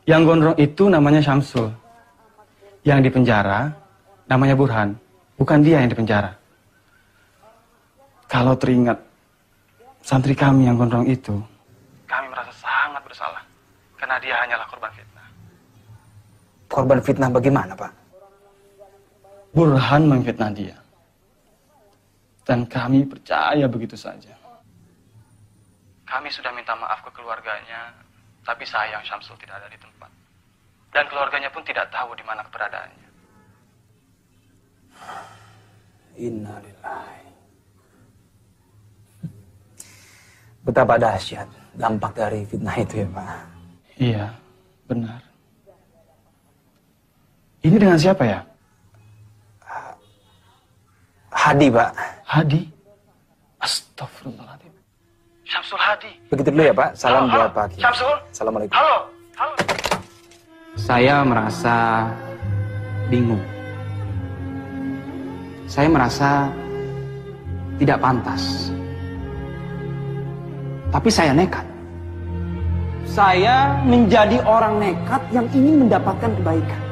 Yang gondrong itu namanya Syamsul. Yang dipenjara namanya Burhan. Bukan dia yang dipenjara. Kalau teringat santri kami yang gondrong itu, kami merasa sangat bersalah. Karena dia hanyalah korban fitnah. Korban fitnah bagaimana, Pak? Burhan memfitnah dia. Dan kami percaya begitu saja. Kami sudah minta maaf ke keluarganya, tapi sayang Syamsul tidak ada di tempat. Dan keluarganya pun tidak tahu di mana keberadaannya. Innalillahi. Betapa dahsyat dampak dari fitnah itu ya, Pak. Iya, benar. Ini dengan siapa ya? Hadi, Pak. Hadi? Astagfirullahaladzim. Syamsul Hadi. Begitu dulu ya, Pak. Salam Halo, buat Pak Kiai. Syamsul. Assalamualaikum. Halo. Halo. Saya merasa bingung. Saya merasa tidak pantas. Tapi saya nekat. Saya menjadi orang nekat yang ingin mendapatkan kebaikan.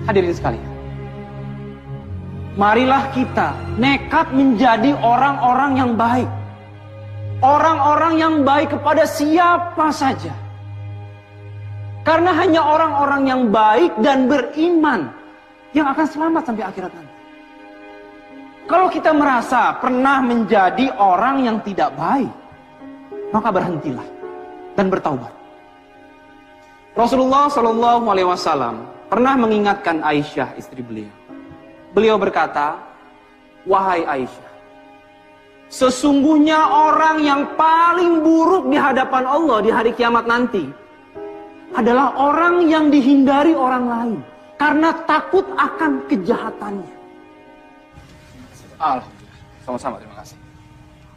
Hadirin sekalian, marilah kita nekat menjadi orang-orang yang baik. Orang-orang yang baik kepada siapa saja. Karena hanya orang-orang yang baik dan beriman yang akan selamat sampai akhirat nanti. Kalau kita merasa pernah menjadi orang yang tidak baik, maka berhentilah dan bertaubat. Rasulullah SAW pernah mengingatkan Aisyah, istri beliau. Beliau berkata, "Wahai Aisyah, sesungguhnya orang yang paling buruk di hadapan Allah di hari kiamat nanti adalah orang yang dihindari orang lain karena takut akan kejahatannya." Alhamdulillah. Sama-sama, terima kasih.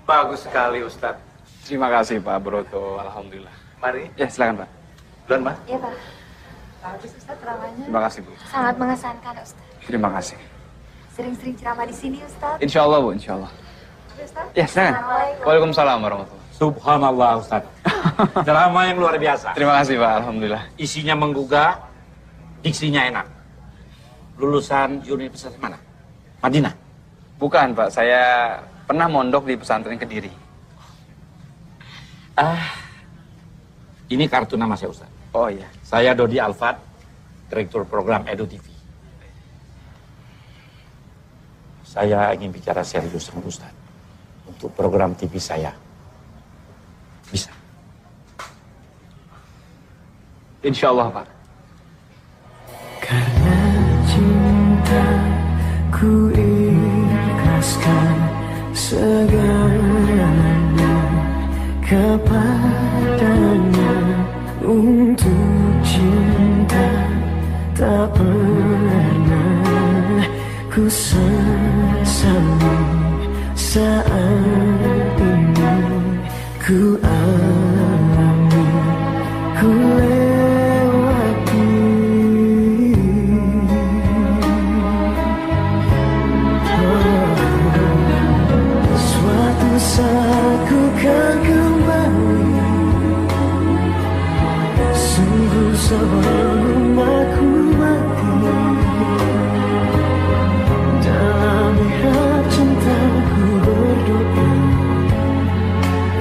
Bagus sekali, Ustadz. Terima kasih, Pak Broto. Alhamdulillah. Mari. Ya, silakan, Pak. Duluan, Pak. Iya, Pak. Bagus, Ustaz, ceramahnya. Terima kasih, Bu. Sangat mengesankan, Ustaz. Terima kasih. Sering-sering ceramah di sini, Ustaz. Insya Allah, Bu. Insya Allah. Ustaz. Ya, silakan. Assalamualaikum. Waalaikumsalam warahmatullahi wabarakatuh. Subhanallah, Ustaz. Ceramah yang luar biasa. Terima kasih, Pak. Alhamdulillah. Isinya menggugah, diksinya enak. Lulusan universitas mana? Madinah? Bukan, Pak. Saya pernah mondok di pesantren Kediri. Ini kartu nama saya, Ustaz. Oh iya. Saya Dodi Alfat, Direktur Program Edu TV. Saya ingin bicara serius sama Ustaz untuk program TV saya. Bisa? Insya Allah, Pak. Karena cinta ku ikhlaskan segalanya kepadanya. Untuk cinta tak pernah ku sesali. Saat ini ku alami, ku lewati. Suatu saat ku kan kembali, sungguh sebelum aku mati. Dalam mihrab cintaku berdoa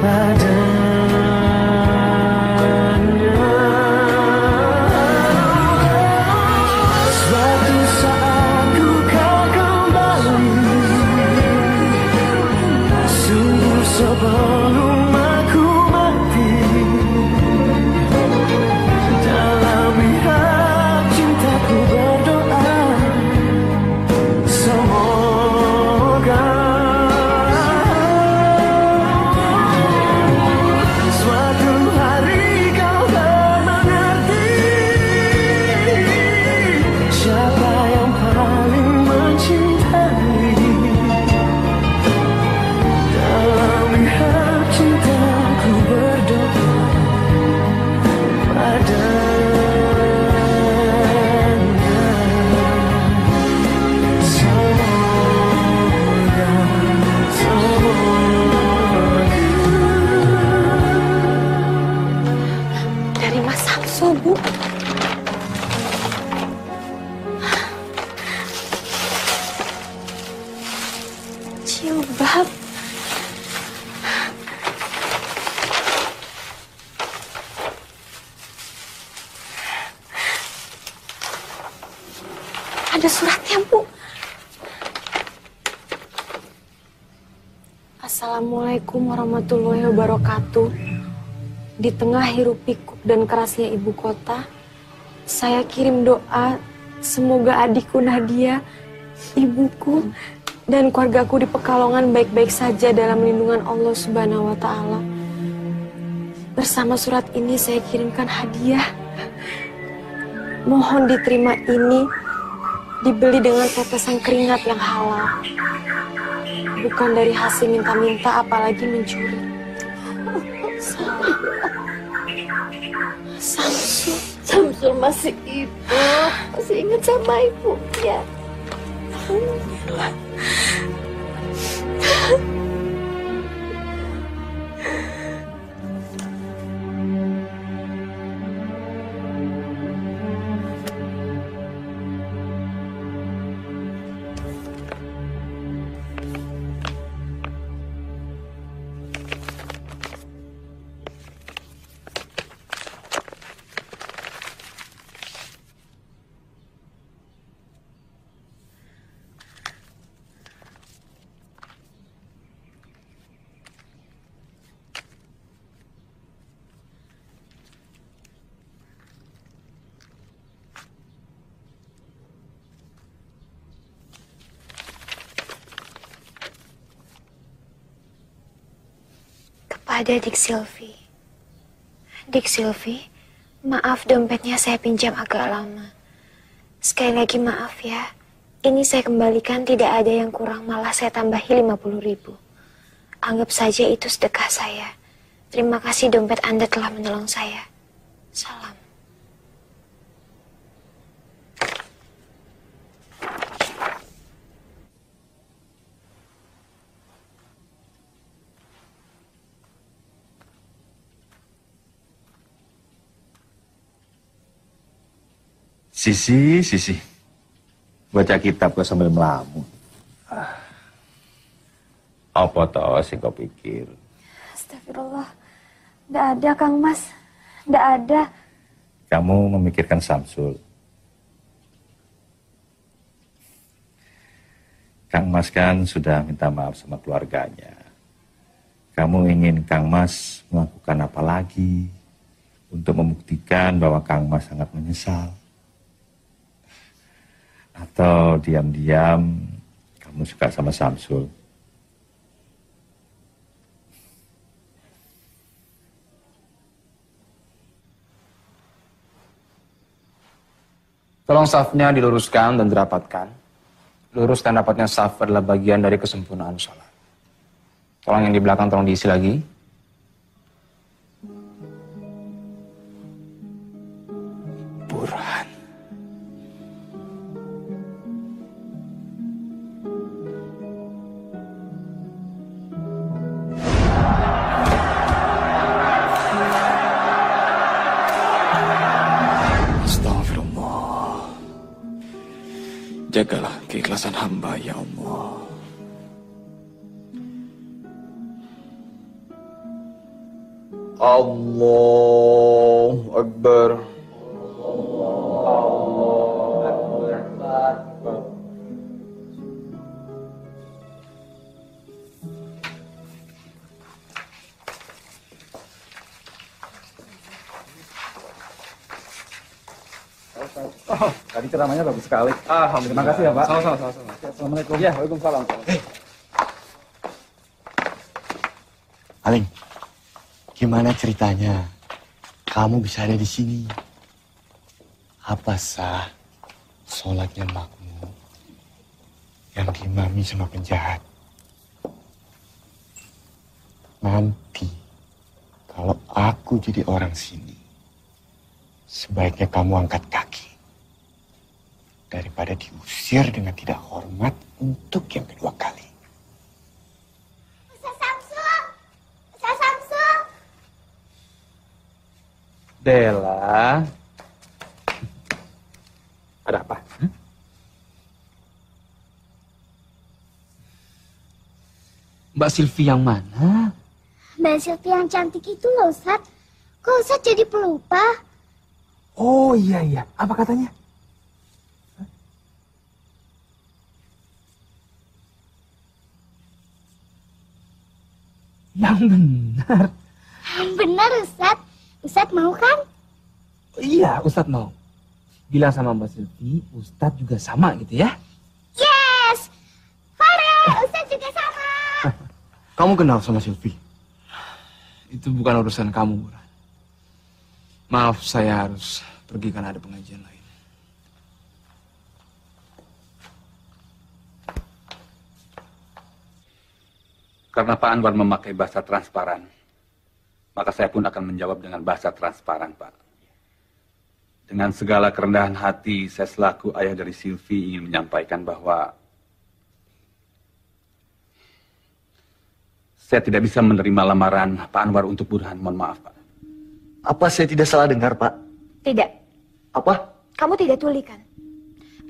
padanya. Suatu saat ku kan kembali, sungguh sebelum aku mati. Dalam mihrab cintaku berdoa, semoga suatu hari kau akan mengerti siapa yang paling mencintai. Dalam mihrab Jilbab. Ada suratnya, Bu. Assalamualaikum warahmatullahi wabarakatuh. Di tengah hiruk pikuk dan kerasnya ibu kota, saya kirim doa semoga adikku Nadia, ibuku, dan keluargaku di Pekalongan baik-baik saja dalam lindungan Allah Subhanahu wa Ta'ala. Bersama surat ini saya kirimkan hadiah. Mohon diterima ini, dibeli dengan tetesan keringat yang halal. Bukan dari hasil minta-minta, apalagi mencuri. Samsul masih hidup, masih ingat sama ibunya. Kepada Dik Silvi. Dik Silvi, maaf dompetnya saya pinjam agak lama. Sekali lagi maaf ya. Ini saya kembalikan, tidak ada yang kurang, malah saya tambahi 50.000. Anggap saja itu sedekah saya. Terima kasih dompet Anda telah menolong saya. Salam. Sisi. Baca kitab kok sambil melamun. Apa toh sing kau pikir? Astagfirullah. Nggak ada, Kang Mas. Nggak ada. Kamu memikirkan Samsul. Kang Mas kan sudah minta maaf sama keluarganya. Kamu ingin Kang Mas melakukan apa lagi untuk membuktikan bahwa Kang Mas sangat menyesal? Atau diam-diam kamu suka sama Samsul? Tolong safnya diluruskan dan dirapatkan. Lurus dan rapatnya saf adalah bagian dari kesempurnaan sholat. Tolong yang di belakang tolong diisi lagi. Burhan. Jagalah keikhlasan hamba, ya Allah. Allahu Akbar. Oh, tadi ceramahnya bagus sekali. Terima kasih ya, Pak. Sama-sama. Assalamualaikum. Ya, waalaikumsalam. Aling, gimana ceritanya? Kamu bisa ada di sini. Apa sah sholatnya makmum yang diimami sama penjahat? Nanti, kalau aku jadi orang sini, sebaiknya kamu angkat kaki. Daripada diusir dengan tidak hormat untuk yang kedua kali. Ustaz Samsul. Dela. Ada apa? Mbak Silvi yang mana? Mbak Silvi yang cantik itu loh, Ustadz. Kok Ustadz jadi pelupa? Oh iya, apa katanya? Yang benar. Yang benar, Ustadz. Ustadz mau kan? Iya, Ustadz mau. Bilang sama Mbak Silvi, Ustadz juga sama gitu ya? Yes! Farel, Ustadz juga sama. Kamu kenal sama Silvi? Itu bukan urusan kamu, Buran. Maaf, saya harus pergi karena ada pengajian lain. Karena Pak Anwar memakai bahasa transparan, maka saya pun akan menjawab dengan bahasa transparan, Pak. Dengan segala kerendahan hati, saya selaku ayah dari Silvi ingin menyampaikan bahwa saya tidak bisa menerima lamaran Pak Anwar untuk Burhan. Mohon maaf, Pak. Apa saya tidak salah dengar, Pak? Tidak. Apa? Kamu tidak tuli kan?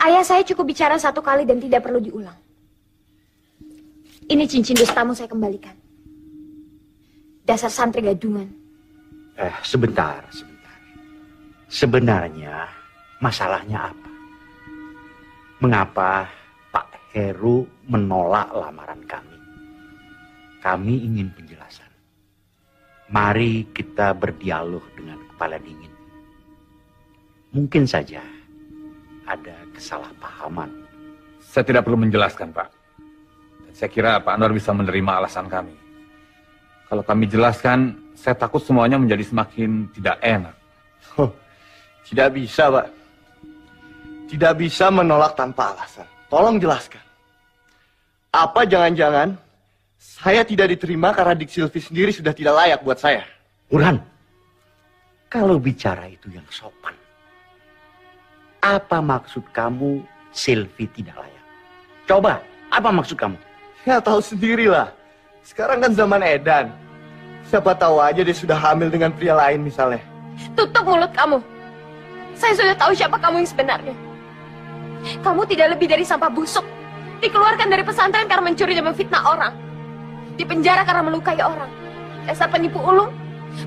Ayah saya cukup bicara satu kali dan tidak perlu diulang. Ini cincin dustamu saya kembalikan. Dasar santri gadungan. Sebentar. Sebenarnya masalahnya apa? Mengapa Pak Heru menolak lamaran kami? Kami ingin penjelasan. Mari kita berdialog dengan kepala dingin. Mungkin saja ada kesalahpahaman. Saya tidak perlu menjelaskan, Pak. Dan saya kira Pak Anwar bisa menerima alasan kami. Kalau kami jelaskan, saya takut semuanya menjadi semakin tidak enak. Tidak bisa, Pak. Tidak bisa menolak tanpa alasan. Tolong jelaskan. Apa jangan-jangan saya tidak diterima karena Dik Silvi sendiri sudah tidak layak buat saya? Burhan, kalau bicara itu yang sopan. Apa maksud kamu Silvi tidak layak? Coba, apa maksud kamu? Ya tahu sendirilah. Sekarang kan zaman edan. Siapa tahu aja dia sudah hamil dengan pria lain misalnya. Tutup mulut kamu. Saya sudah tahu siapa kamu yang sebenarnya. Kamu tidak lebih dari sampah busuk. Dikeluarkan dari pesantren karena mencuri dan memfitnah orang. Dipenjara karena melukai orang. Dasar penipu ulung.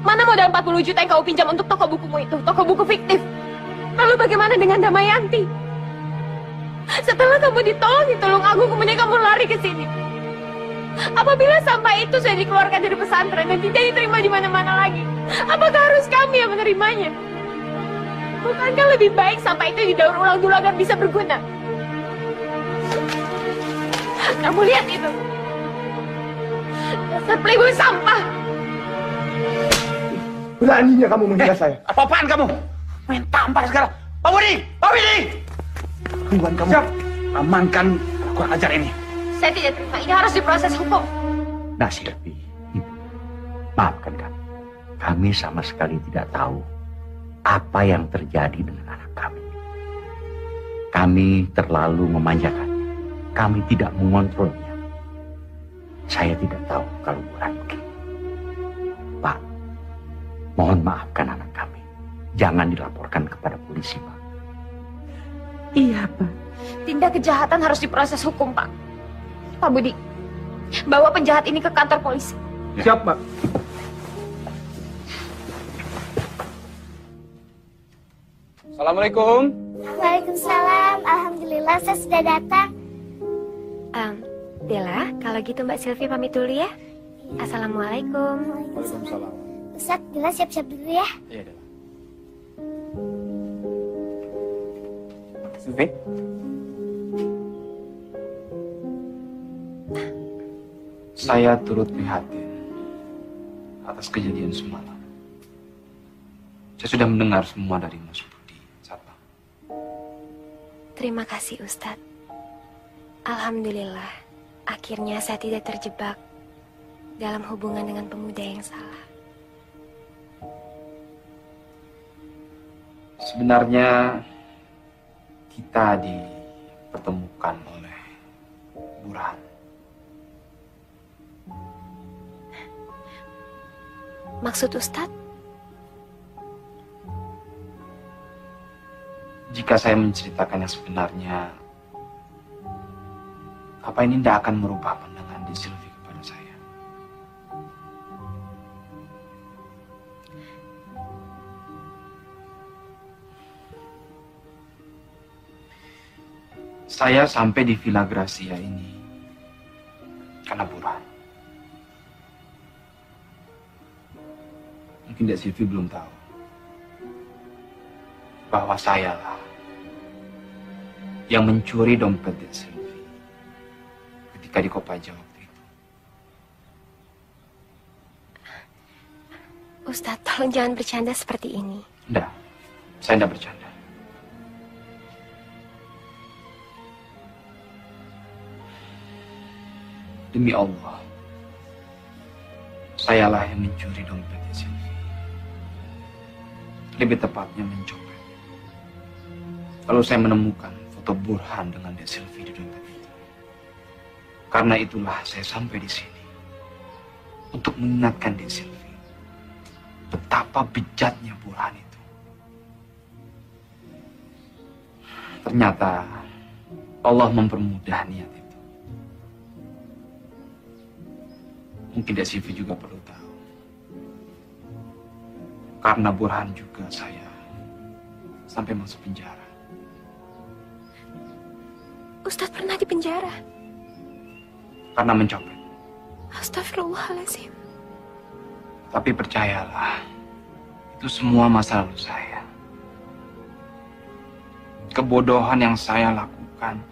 Mana modal 40 juta yang kau pinjam untuk toko bukumu itu? Toko buku fiktif. Lalu bagaimana dengan Damayanti? Setelah kamu ditolong di Tulungagung, kemudian kamu lari ke sini. Apabila sampah itu sudah dikeluarkan dari pesantren dan tidak diterima di mana-mana lagi, apakah harus kami yang menerimanya? Bukankah lebih baik sampah itu didaur ulang dulu agar bisa berguna? Kamu lihat itu. Dasar playboy sampah. Beraninya kamu menghina saya. Apa-apaan kamu? Main tampar sekarang. Pak Budi! Pak Budi! Tungguan kamu. Siap. Amankan kurang ajar ini. Saya tidak terima. Ini harus diproses hukum. Nah, Silvi, maafkan kami. Kami sama sekali tidak tahu apa yang terjadi dengan anak kami. Kami terlalu memanjakan. Kami tidak mengontrolnya. Saya tidak tahu kalau Burhan begini. Pak, mohon maafkan anak kami. Jangan dilaporkan kepada polisi, Pak. Iya, Pak. Tindak kejahatan harus diproses hukum, Pak. Pak Budi, bawa penjahat ini ke kantor polisi. Siap, Pak. Assalamualaikum. Waalaikumsalam. Alhamdulillah saya sudah datang. Bella, kalau gitu Mbak Silvi pamit dulu ya. Assalamualaikum. Waalaikumsalam. Ustaz, Bella siap-siap dulu ya. Iya, Bella. Silvi? Saya turut prihatin atas kejadian semalam. Saya sudah mendengar semua dari Mas Budi, Satpam. Terima kasih Ustadz. Alhamdulillah, akhirnya saya tidak terjebak dalam hubungan dengan pemuda yang salah. Sebenarnya kita dipertemukan oleh Burhan. Maksud Ustadz? Jika saya menceritakan yang sebenarnya, apa ini tidak akan merubah pandangan di Silvi kepada saya? Saya sampai di Villa Gracia ini karena Burhan. Mungkin Dek Silvi belum tahu bahwa sayalah yang mencuri dompet Dek Silvi ketika di Kopaja waktu itu. Ustadz, tolong jangan bercanda seperti ini. Enggak, saya enggak bercanda. Demi Allah, sayalah yang mencuri dompetnya Silvi. Lebih tepatnya mencopet. Lalu saya menemukan foto Burhan dengan Dek Silvi di dompet itu. Karena itulah saya sampai di sini untuk mengingatkan Dek Silvi betapa bejatnya Burhan itu. Ternyata Allah mempermudah niat itu. Mungkin Dek Silvi juga perlu tahu. Karena Burhan juga saya sampai masuk penjara. Ustadz pernah di penjara? Karena mencopet. Astagfirullahaladzim. Tapi percayalah, itu semua masa lalu saya. Kebodohan yang saya lakukan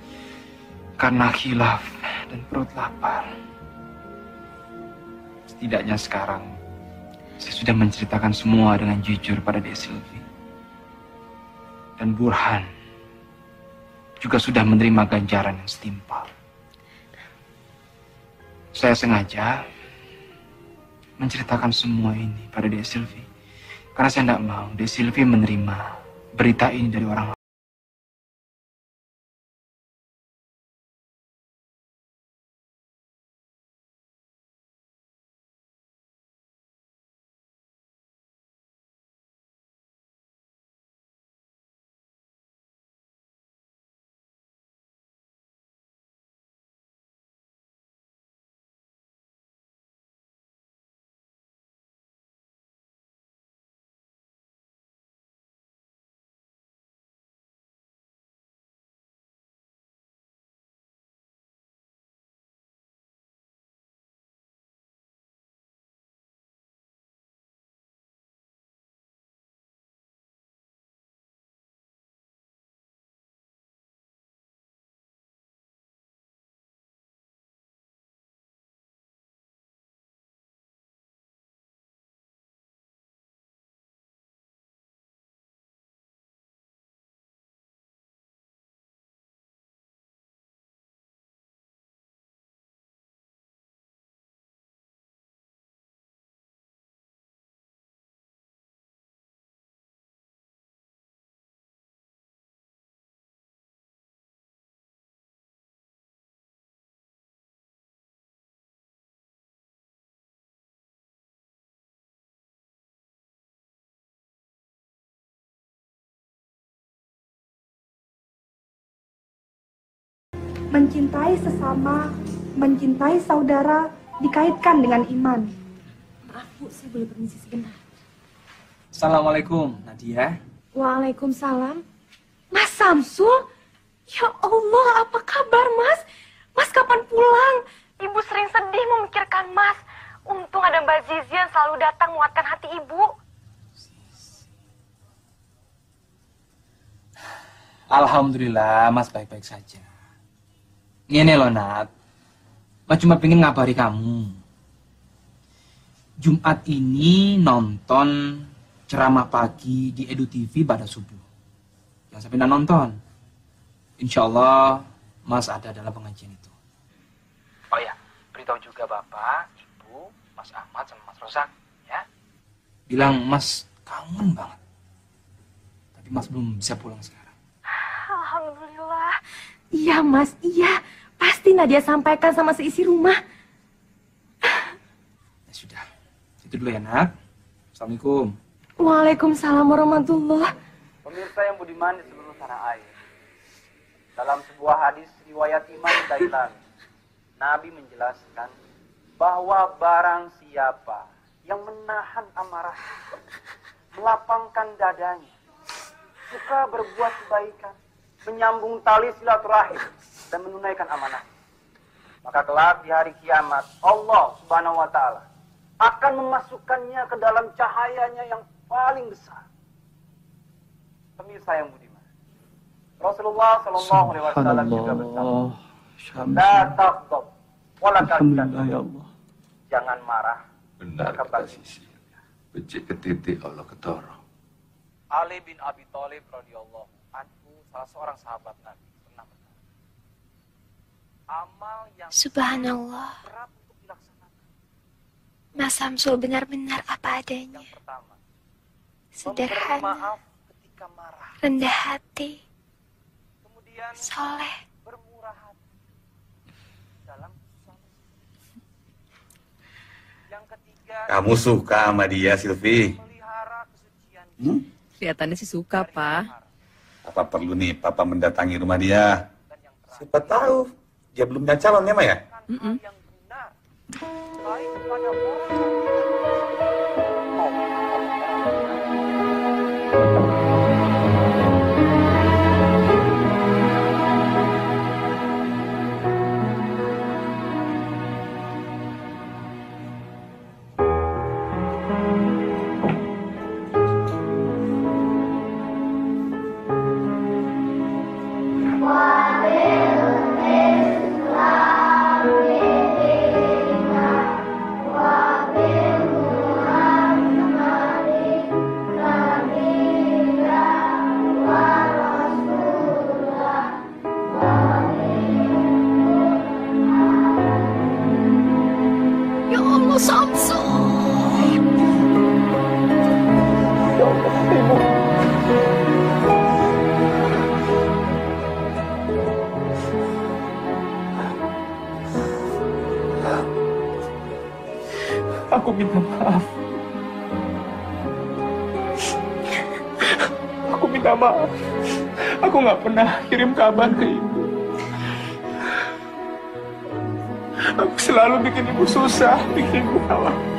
karena khilaf dan perut lapar. Setidaknya sekarang saya sudah menceritakan semua dengan jujur pada Dek Silvi. Dan Burhan juga sudah menerima ganjaran yang setimpal. Saya sengaja menceritakan semua ini pada Dek Silvi karena saya tidak mau Dek Silvi menerima berita ini dari orang lain. Mencintai sesama, mencintai saudara dikaitkan dengan iman. Maaf Bu, saya boleh permisi sebentar. Assalamualaikum, Nadia. Waalaikumsalam. Mas Samsul? Ya Allah, apa kabar Mas? Mas kapan pulang? Ibu sering sedih memikirkan Mas. Untung ada Mbak Zizi yang selalu datang menguatkan hati Ibu. Alhamdulillah, Mas baik-baik saja. Ini loh, Nat. Mas cuma pengen ngabari kamu. Jumat ini nonton ceramah pagi di Edu TV pada subuh. Jangan sampai nggak nonton. Insya Allah, Mas ada dalam pengajian itu. Oh ya, beritahu juga Bapak, Ibu, Mas Ahmad, sama Mas Rosak, ya. Bilang Mas kangen banget. Tapi Mas belum bisa pulang sekarang. Alhamdulillah. Iya Mas, iya. Pasti Nadia sampaikan sama seisi rumah. Ya sudah, itu dulu ya, Nat. Assalamualaikum. Waalaikumsalam warahmatullahi. Pemirsa yang budiman di seluruh tanah air. Dalam sebuah hadis riwayat Imam Dailami, Nabi menjelaskan bahwa barang siapa yang menahan amarah, melapangkan dadanya, suka berbuat kebaikan, menyambung tali silaturahim, dan menunaikan amanah. Maka kelak di hari kiamat, Allah Subhanahu wa Ta'ala akan memasukkannya ke dalam cahayanya yang paling besar. Pemirsa yang budiman, Rasulullah Sallallahu Alaihi Wasallam juga bersabda, "La taghdab, wala tahzan." Ya Allah. Jangan marah. Benar kata Sisi. Becik ke titik Allah ketoro. Ali bin Abi Thalib radhiyallahu anhu, salah seorang sahabat Nabi, pernah berkata, amal yang Subhanallah. Mas Samsul benar-benar apa adanya. Sederhana, rendah hati, soleh. Kamu suka sama dia, Silvi? Kelihatannya sih suka, Pak. Apa perlu nih Papa mendatangi rumah dia? Siapa tahu dia belum punya calon ya, Ma ya? Ya Allah, Samsul. Ya Allah, Ibu. Aku minta maaf. Aku minta maaf. Aku nggak pernah kirim kabar ke Ibu. Aku selalu bikin Ibu susah, bikin Ibu khawatir.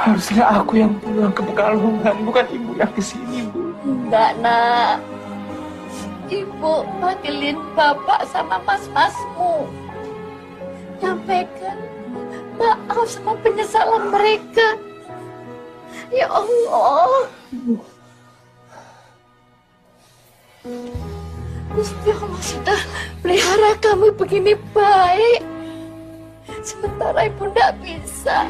Harusnya aku yang pulang ke Pekalongan, bukan Ibu yang kesini, Bu. Enggak, Nak. Ibu panggilin Bapak sama mas-masmu. Nyampaikan maaf sama penyesalan mereka. Ya Allah. Gusti Allah sudah pelihara kamu begini baik. Sementara Ibu tidak bisa.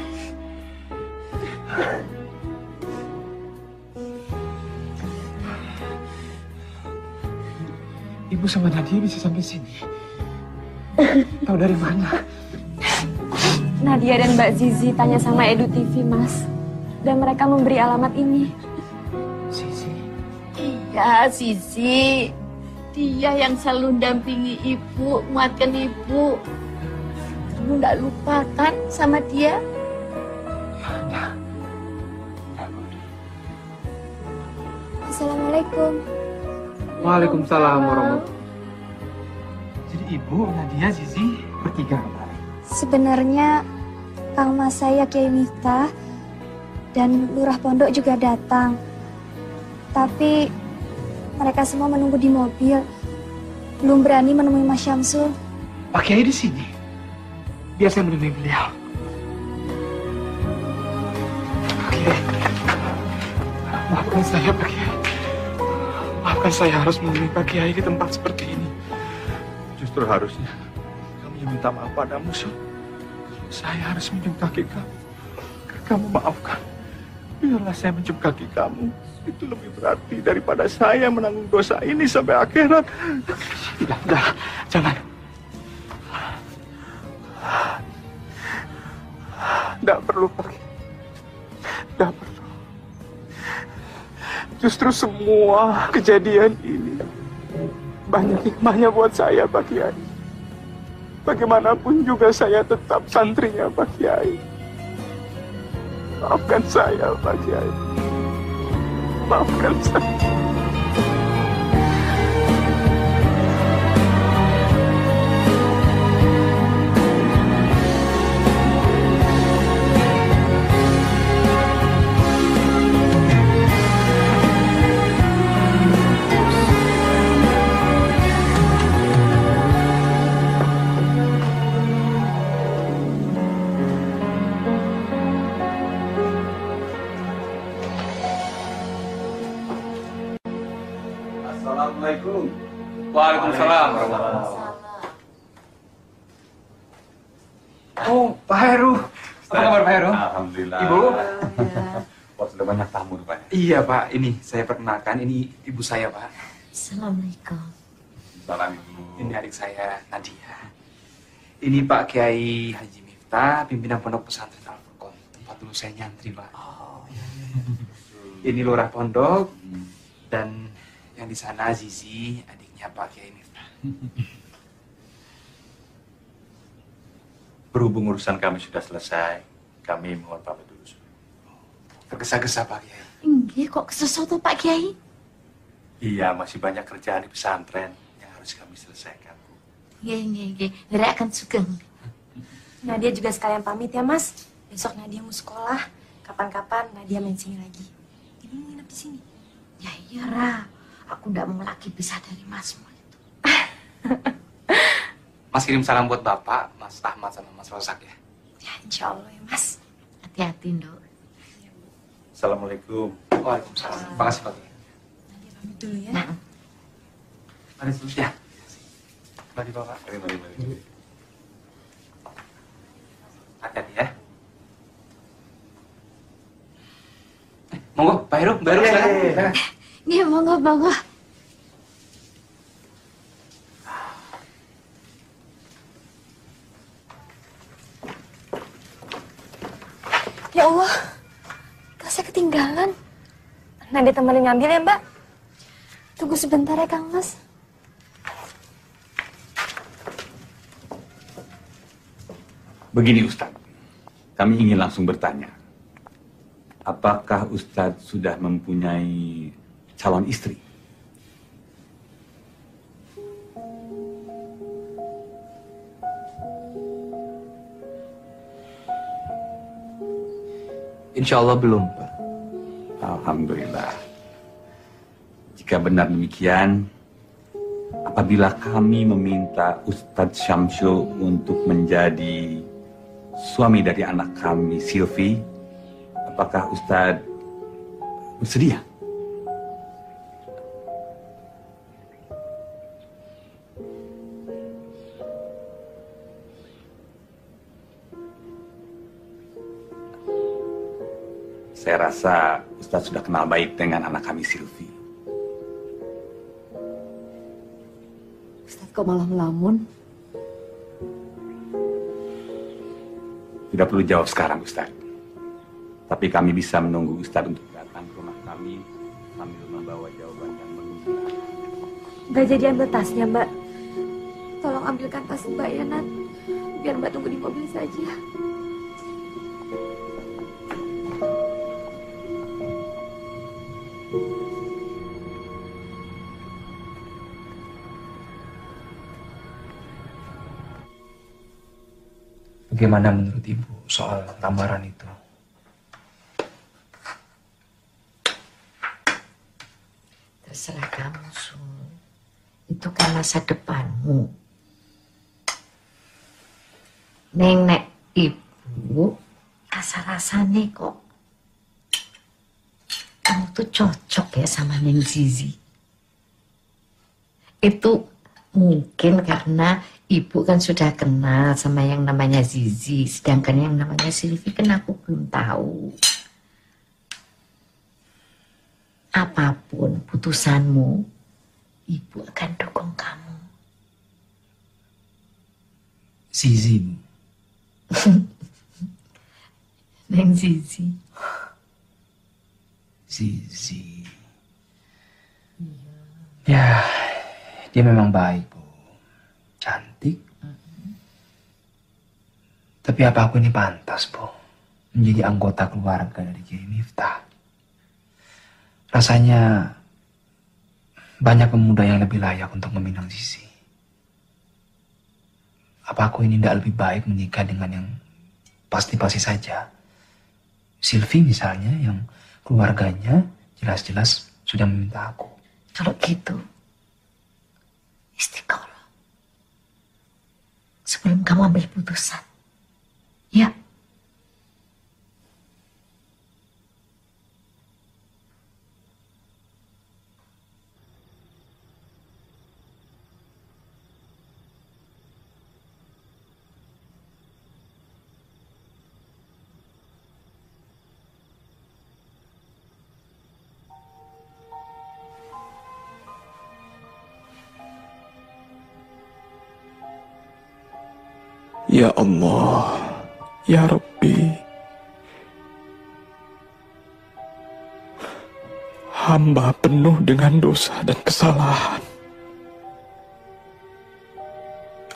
Ibu sama Nadia bisa sampai sini. Tahu dari mana? Nadia dan Mbak Zizi tanya sama Edu TV, Mas. Dan mereka memberi alamat ini. Zizi? Iya, Zizi. Dia yang selalu dampingi Ibu, menguatkan Ibu. Kamu tidak lupa kan sama dia? Assalamualaikum. Waalaikumsalam warahmatullahi. Jadi Ibu, Nadia, Zizi bertiga. Sebenarnya Kang Mas saya Kiai Miftah dan Lurah Pondok juga datang. Tapi mereka semua menunggu di mobil. Belum berani menemui Mas Syamsul. Pak Kiai di sini. Biar saya menemui beliau. Pak Kiai. Maafkan saya, Pak Kiai. Maafkan saya harus menemui Pak Kiai di tempat seperti ini. Justru harusnya kamu yang minta maaf padamu, Syul. Saya harus mencium kaki kamu. Kamu maafkan. Biarlah saya mencium kaki kamu. Itu lebih berarti daripada saya menanggung dosa ini sampai akhirat. Tidak, jangan. Tidak perlu, Pak Kiai. Tidak perlu. Justru semua kejadian ini banyak hikmahnya buat saya, Pak Kiai. Bagaimanapun juga saya tetap santrinya, Pak Kiai. Maafkan saya, Pak Kiai. Maafkan saya. Waalaikumsalam. Oh, Pak Heru. Apa kabar Pak Heru? Alhamdulillah. Ibu? Wah, sudah banyak tamu Pak. Iya Pak, ini saya perkenalkan, ini ibu saya Pak. Assalamualaikum. Salam Ibu. Ini adik saya, Nadia. Ini Pak Kiai Haji Miftah, pimpinan pondok pesantren Al-Furqon. Tempat dulu saya nyantri Pak. Ini lurah pondok, dan yang di sana Zizi, adiknya Pak Kiai Miftah. Berhubung urusan kami sudah selesai, kami mohon pamit dulu. Tergesa-gesa Pak Kiai. Enggak kok sesuatu Pak Kiai. Iya, masih banyak kerjaan di pesantren yang harus kami selesaikan. Nggih. Nera akan sugeng. Nadia juga sekalian pamit ya Mas. Besok Nadia mau sekolah. Kapan-kapan Nadia main sini lagi. Ini nginep di sini. Ya iya Ra, aku ndak mau lagi pisah dari Masmu itu. Mas kirim salam buat Bapak, Mas Ahmad sama Mas Rosak ya. Ya insya Allah ya Mas. Hati-hati Nduk. Assalamualaikum. Waalaikumsalam. Terima kasih Pak Kiai. Nadia pamit dulu ya. Mari dulu ya. Mari Bapak. Mari. Hati-hati ya. Monggo, Pak Heru, baru silakan. Nggih, monggo. Ya Allah, tasnya ketinggalan. Nadia temenin ngambil ya Mbak. Tunggu sebentar ya Kang Mas. Begini Ustadz, kami ingin langsung bertanya. Apakah Ustadz sudah mempunyai calon istri? Insya Allah belum Pak. Alhamdulillah. Jika benar demikian, apabila kami meminta Ustadz Syamsul untuk menjadi suami dari anak kami, Silvi, apakah Ustadz bersedia? Saya rasa Ustadz sudah kenal baik dengan anak kami, Silvi. Ustaz kok malah melamun? Tidak perlu jawab sekarang, Ustadz. Tapi kami bisa menunggu Ustadz untuk datang ke rumah kami sambil membawa jawaban yang menggembirakan. Gak jadi ambil tasnya Mbak. Tolong ambilkan tas Mbak ya Nat. Biar Mbak tunggu di mobil saja. Bagaimana menurut Ibu soal lamaran itu? Terserah kamu, Sul. Itu kan masa depanmu. Nenek ibu, rasa-rasanya kok kamu tuh cocok ya sama Neng Zizi. Itu mungkin karena ibu kan sudah kenal sama yang namanya Zizi, sedangkan yang namanya Silvi kan aku belum tahu. Apapun putusanmu, ibu akan dukung kamu. Zizi, Bu. Neng Zizi. Zizi. Ya, dia memang baik, Bu. Cantik. Tapi apa aku ini pantas, Bu, menjadi anggota keluarga dari Kiai Miftah? Rasanya banyak pemuda yang lebih layak untuk meminang Zizi. Apa aku ini tidak lebih baik menikah dengan yang pasti-pasti saja? Silvi misalnya, yang keluarganya jelas-jelas sudah meminta aku. Kalau gitu, istiqoroh. Sebelum kamu ambil putusan. Ya. Ya Allah, ya Rabbi, hamba penuh dengan dosa dan kesalahan.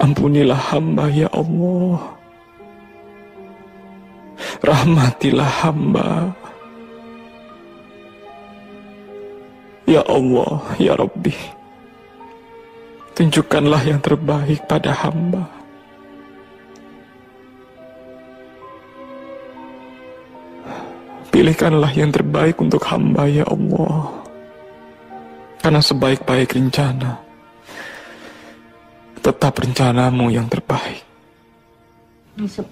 Ampunilah hamba ya Allah. Rahmatilah hamba. Ya Allah, ya Rabbi, tunjukkanlah yang terbaik pada hamba. Pilihkanlah yang terbaik untuk hamba ya Allah. Karena sebaik-baik rencana, tetap rencanamu yang terbaik. Ini 10.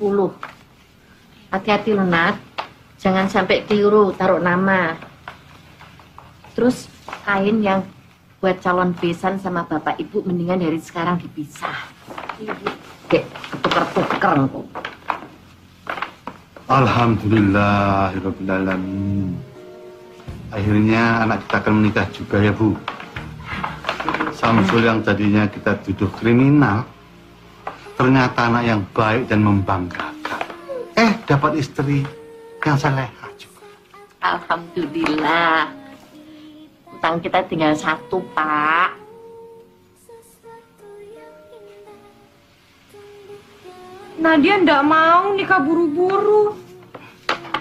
Hati-hati loh, Nat. Jangan sampai keliru taruh nama. Terus kain yang buat calon besan sama bapak ibu mendingan dari sekarang dipisah. Dek, ketuker-tuker. Alhamdulillahirrabbilalamin. Akhirnya anak kita akan menikah juga ya Bu. Samsul yang tadinya kita tuduh kriminal, ternyata anak yang baik dan membanggakan. Dapat istri yang salehah juga. Alhamdulillah. Utang kita tinggal 1, Pak. Nadia ndak mau nikah buru-buru.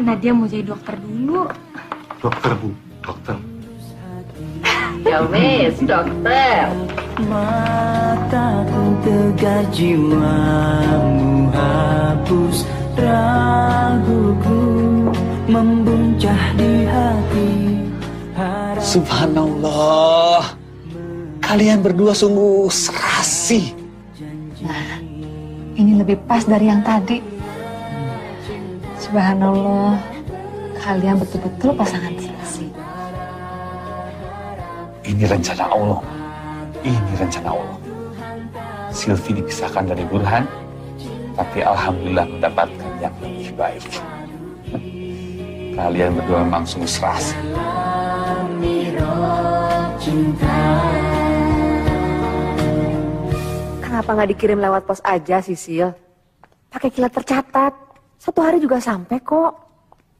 Nadia mau jadi dokter dulu. Dokter Bu, dokter. Ya wes, dokter. Mataku tegar, jiwamu hapus raguku, membuncah di hati. Subhanallah, kalian berdua sungguh serasi. Nah, ini lebih pas dari yang tadi. Subhanallah, kalian betul-betul pasangan serasi. Ini rencana Allah. Ini rencana Allah. Silvi dipisahkan dari Burhan, tapi alhamdulillah mendapatkan yang lebih baik. Kalian berdua memang sungguh serasi. Kenapa nggak dikirim lewat pos aja, Sisil? Pakai kilat tercatat. 1 hari juga sampai kok.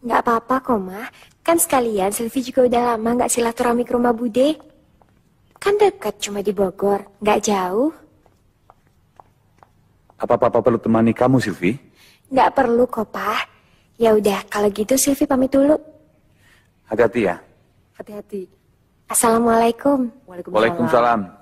Nggak apa-apa kok, Ma. Kan sekalian Silvi juga udah lama nggak silaturahmi ke rumah Bude. Kan dekat, cuma di Bogor, nggak jauh. Apa Papa perlu temani kamu, Silvi? Nggak perlu kok, Pa. Ya udah, kalau gitu Silvi pamit dulu. Hati-hati ya. Hati-hati. Assalamualaikum. Waalaikumsalam.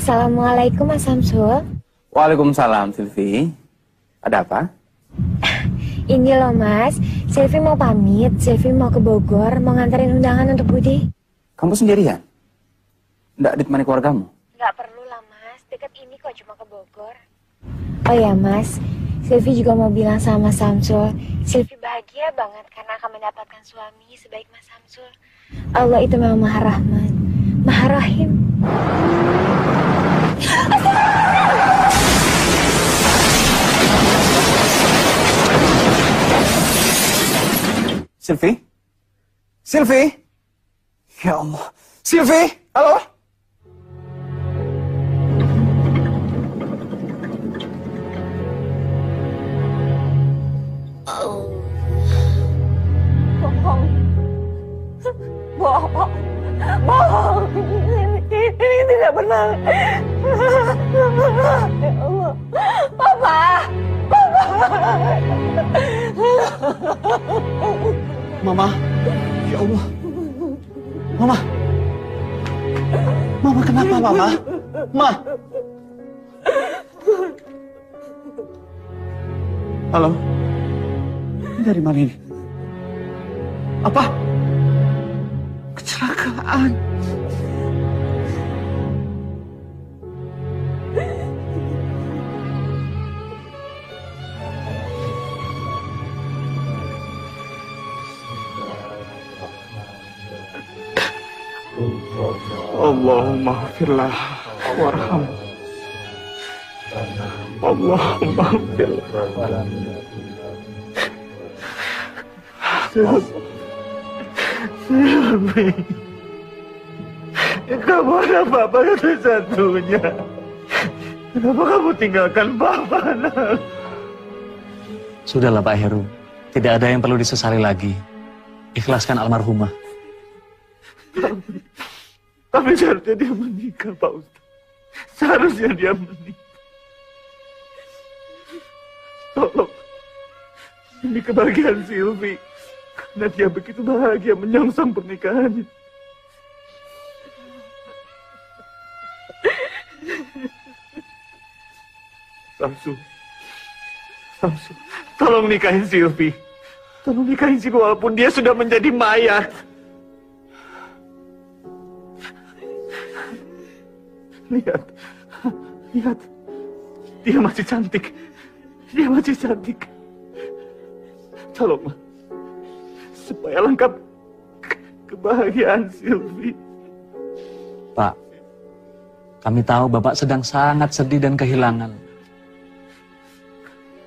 Assalamualaikum, Mas Samsul. Waalaikumsalam, Silvi. Ada apa? Ini loh, Mas. Silvi mau pamit. Silvi mau ke Bogor, mau nganterin undangan untuk Budi. Kamu sendirian? Nggak ditemani keluargamu? Nggak perlu lah, Mas. Dekat ini kok, cuma ke Bogor. Oh ya, Mas. Silvi juga mau bilang sama Mas Samsul. Silvi bahagia banget karena akan mendapatkan suami sebaik Mas Samsul. Allah itu memang Maha Rahman, Maha Rahim. Silvi? Silvi? Ya Allah. Silvi? Halo? Bohong. Bohong. Bohong. Ini tidak benar. Ya Allah. Papa. Papa. Mama. Ya Allah. Mama. Mama kenapa, Mama? Ma. Halo. Ini dari mana ini? Apa? Kecelakaan. Allahumma firlah warham. Allahumma fil Silvi, kamu ada Papa satu-satunya. Kenapa kamu tinggalkan Papa, nak? Sudahlah Pak Heru, tidak ada yang perlu disesali lagi. Ikhlaskan almarhumah. Tapi seharusnya dia menikah, Pak Ustaz. Seharusnya dia menikah. Tolong, ini kebahagiaan Silvi. Karena dia begitu bahagia menyongsong pernikahannya. Samsu, tolong nikahin Silvi. Tolong nikahin Silvi walaupun dia sudah menjadi mayat. Lihat, dia masih cantik. Dia masih cantik. Tolong, Ma. Supaya lengkap kebahagiaan Silvi. Pak, kami tahu Bapak sedang sangat sedih dan kehilangan.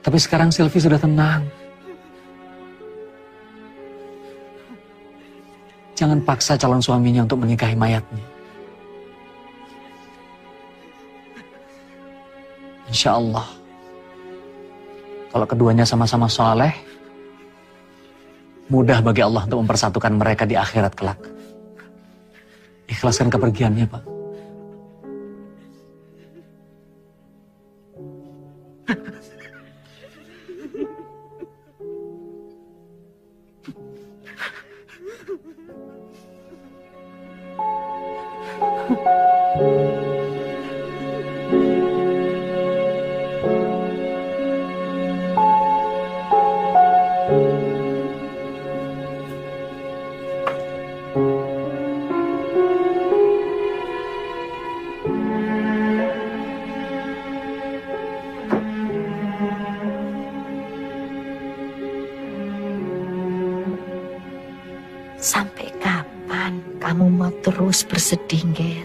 Tapi sekarang Silvi sudah tenang. Jangan paksa calon suaminya untuk menikahi mayatnya. Insya Allah, kalau keduanya sama-sama soleh, mudah bagi Allah untuk mempersatukan mereka di akhirat kelak. Ikhlaskan kepergiannya, Pak. Sampai kapan kamu mau terus bersedih, Ger?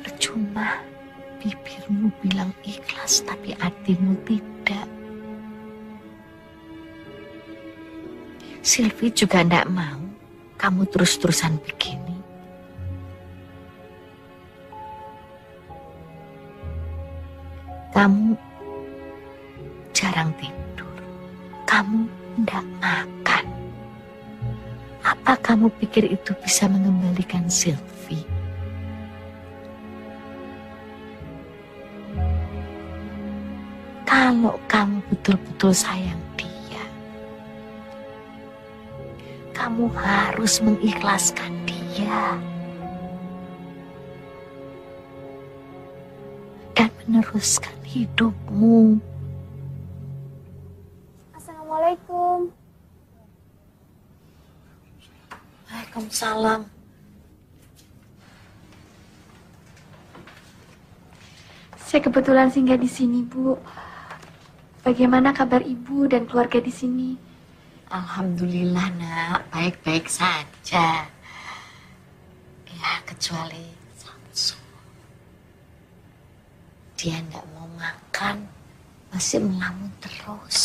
Percuma bibirmu bilang ikhlas tapi hatimu tidak. Silvi juga tidak mau kamu terus-terusan begini. Kamu jarang tidur. Kamu tidak makan. Apa kamu pikir itu bisa mengembalikan Silvi? Kalau kamu betul-betul sayang dia, kamu harus mengikhlaskan dia dan meneruskan hidupmu. Assalamualaikum. Waalaikumsalam. Saya kebetulan singgah di sini, Bu. Bagaimana kabar Ibu dan keluarga di sini? Alhamdulillah, Nak. Baik-baik saja. Ya, kecuali Samsu. Dia nggak mau makan, masih melamun terus.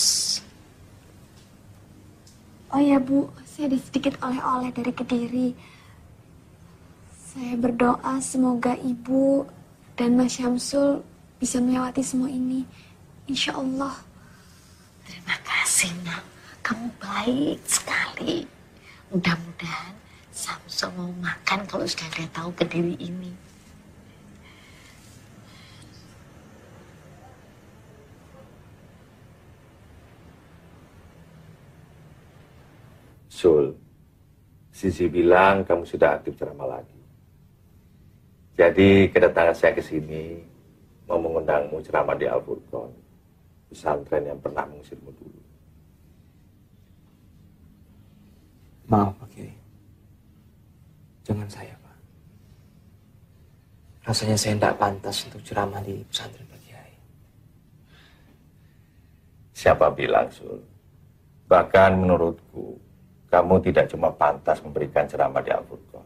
Oh ya, Bu, saya ada sedikit oleh-oleh dari Kediri. Saya berdoa semoga Ibu dan Mas Syamsul bisa melewati semua ini. Insya Allah. Terima kasih, Nak. Kamu baik sekali. Mudah-mudahan Samsul mau makan kalau sudah dia tahu Kediri ini. Sul, Sisi bilang kamu sudah aktif ceramah lagi. Jadi kedatangan saya ke sini mau mengundangmu ceramah di Al-Furqan, pesantren yang pernah mengusirmu dulu. Maaf Pak Kiai, jangan saya Pak. Rasanya saya tidak pantas untuk ceramah di pesantren Pak Kiai. Siapa bilang, Sul? Bahkan menurutku, kamu tidak cuma pantas memberikan ceramah di Al-Furqan,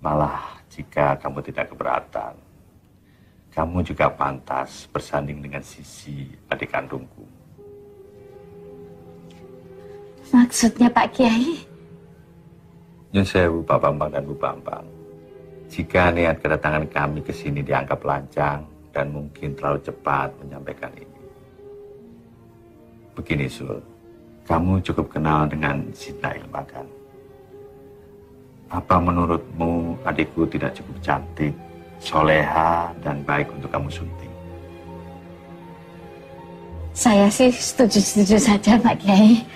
Malah jika kamu tidak keberatan, kamu juga pantas bersanding dengan Sisi, adik kandungku. Maksudnya Pak Kiai? Nyun sewu Pak Bambang dan Bu Bambang. Jika niat kedatangan kami ke sini dianggap lancang dan mungkin terlalu cepat menyampaikan ini. Begini Sul, kamu cukup kenal dengan Sita Ilma kan? Apa menurutmu adikku tidak cukup cantik, soleha, dan baik untuk kamu sunting? Saya sih setuju-setuju saja Pak Kiai.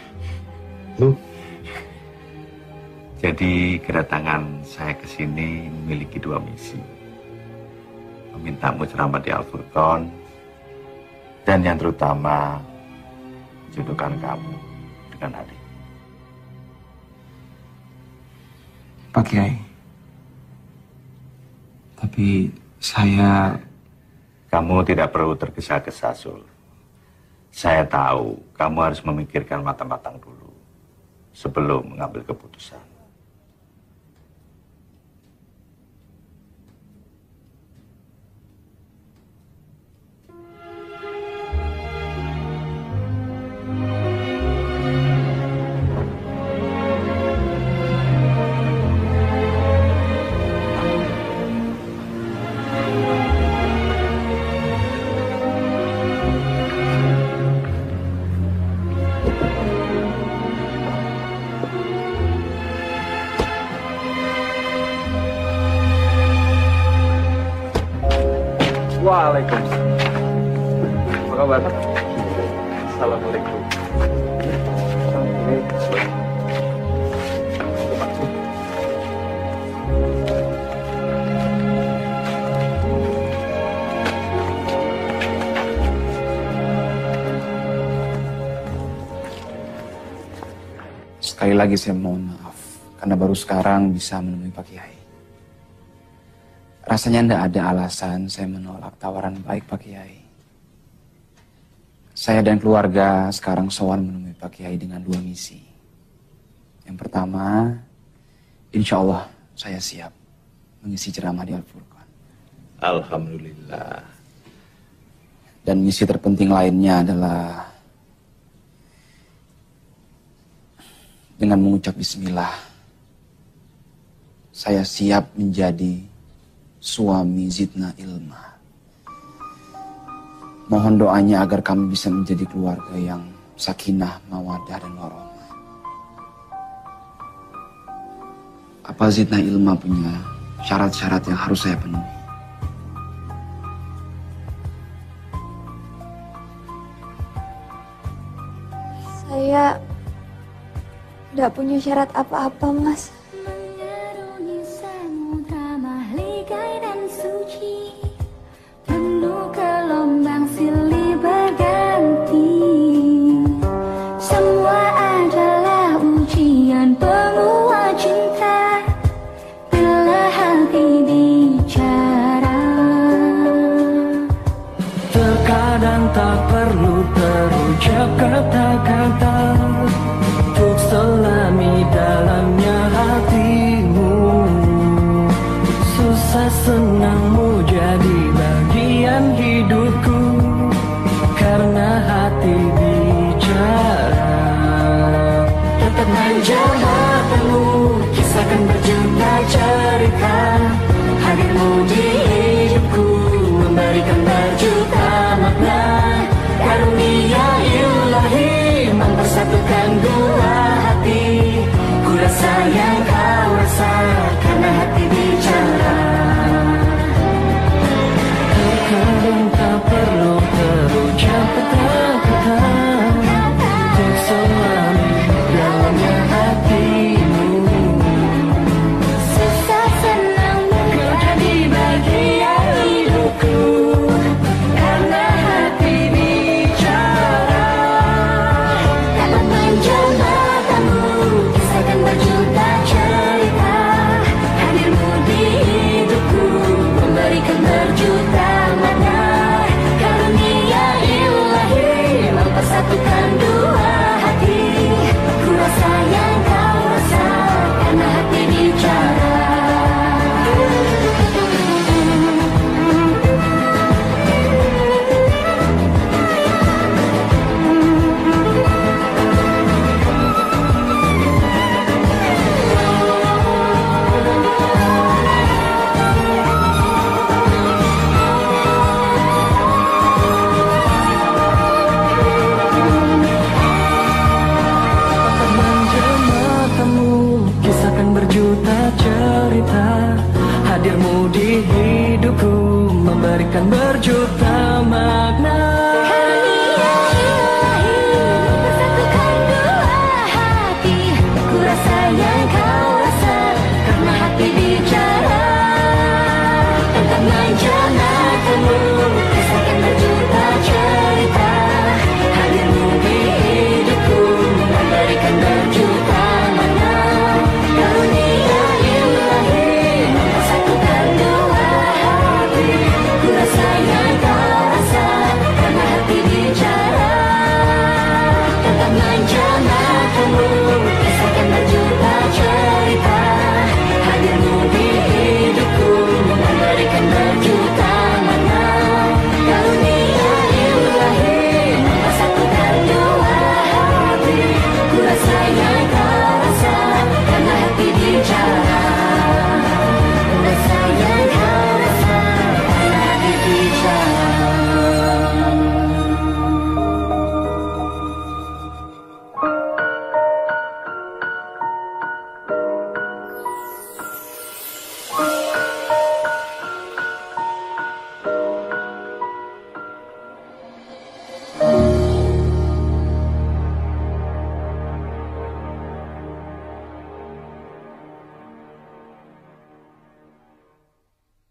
Jadi kedatangan saya ke sini memiliki dua misi. Memintamu ceramah di Al-Furqan, dan yang terutama jodohkan kamu dengan adik. Pak Kiai, tapi saya... Kamu tidak perlu tergesa-gesa, Sul. Saya tahu kamu harus memikirkan matang-matang dulu sebelum mengambil keputusan. Waalaikumsalam. Apa kabar? Assalamualaikum. Sekali lagi saya mohon maaf karena baru sekarang bisa menemui Pak Kiai. Rasanya tidak ada alasan saya menolak tawaran baik Pak Kiai. Saya dan keluarga sekarang sowan menemui Pak Kiai dengan dua misi. Yang pertama, insya Allah saya siap mengisi ceramah di Al-Furqan. Alhamdulillah. Dan misi terpenting lainnya adalah dengan mengucap bismillah, saya siap menjadi suami Zidna Ilma. Mohon doanya agar kami bisa menjadi keluarga yang sakinah, mawadah, dan warohmah. Apa Zidna Ilma punya syarat-syarat yang harus saya penuhi? Saya tidak punya syarat apa-apa, Mas. Kata-kata untuk selami dalamnya hatimu. Susah senangmu jadi bagian hidupku, karena hati bicara. Tetap menjaga perlu, kisahkan berjuta cerita. Hadirmu di hidupku memberikan berjuta makna. Karunia ilahi mempersatukan dua hati. Ku rasa yang kau rasa karena hati bicara. Terkadang tak perlu terucap kata-kata untuk selami dalamnya hati. hadirmu di hidupku memberikan berjuta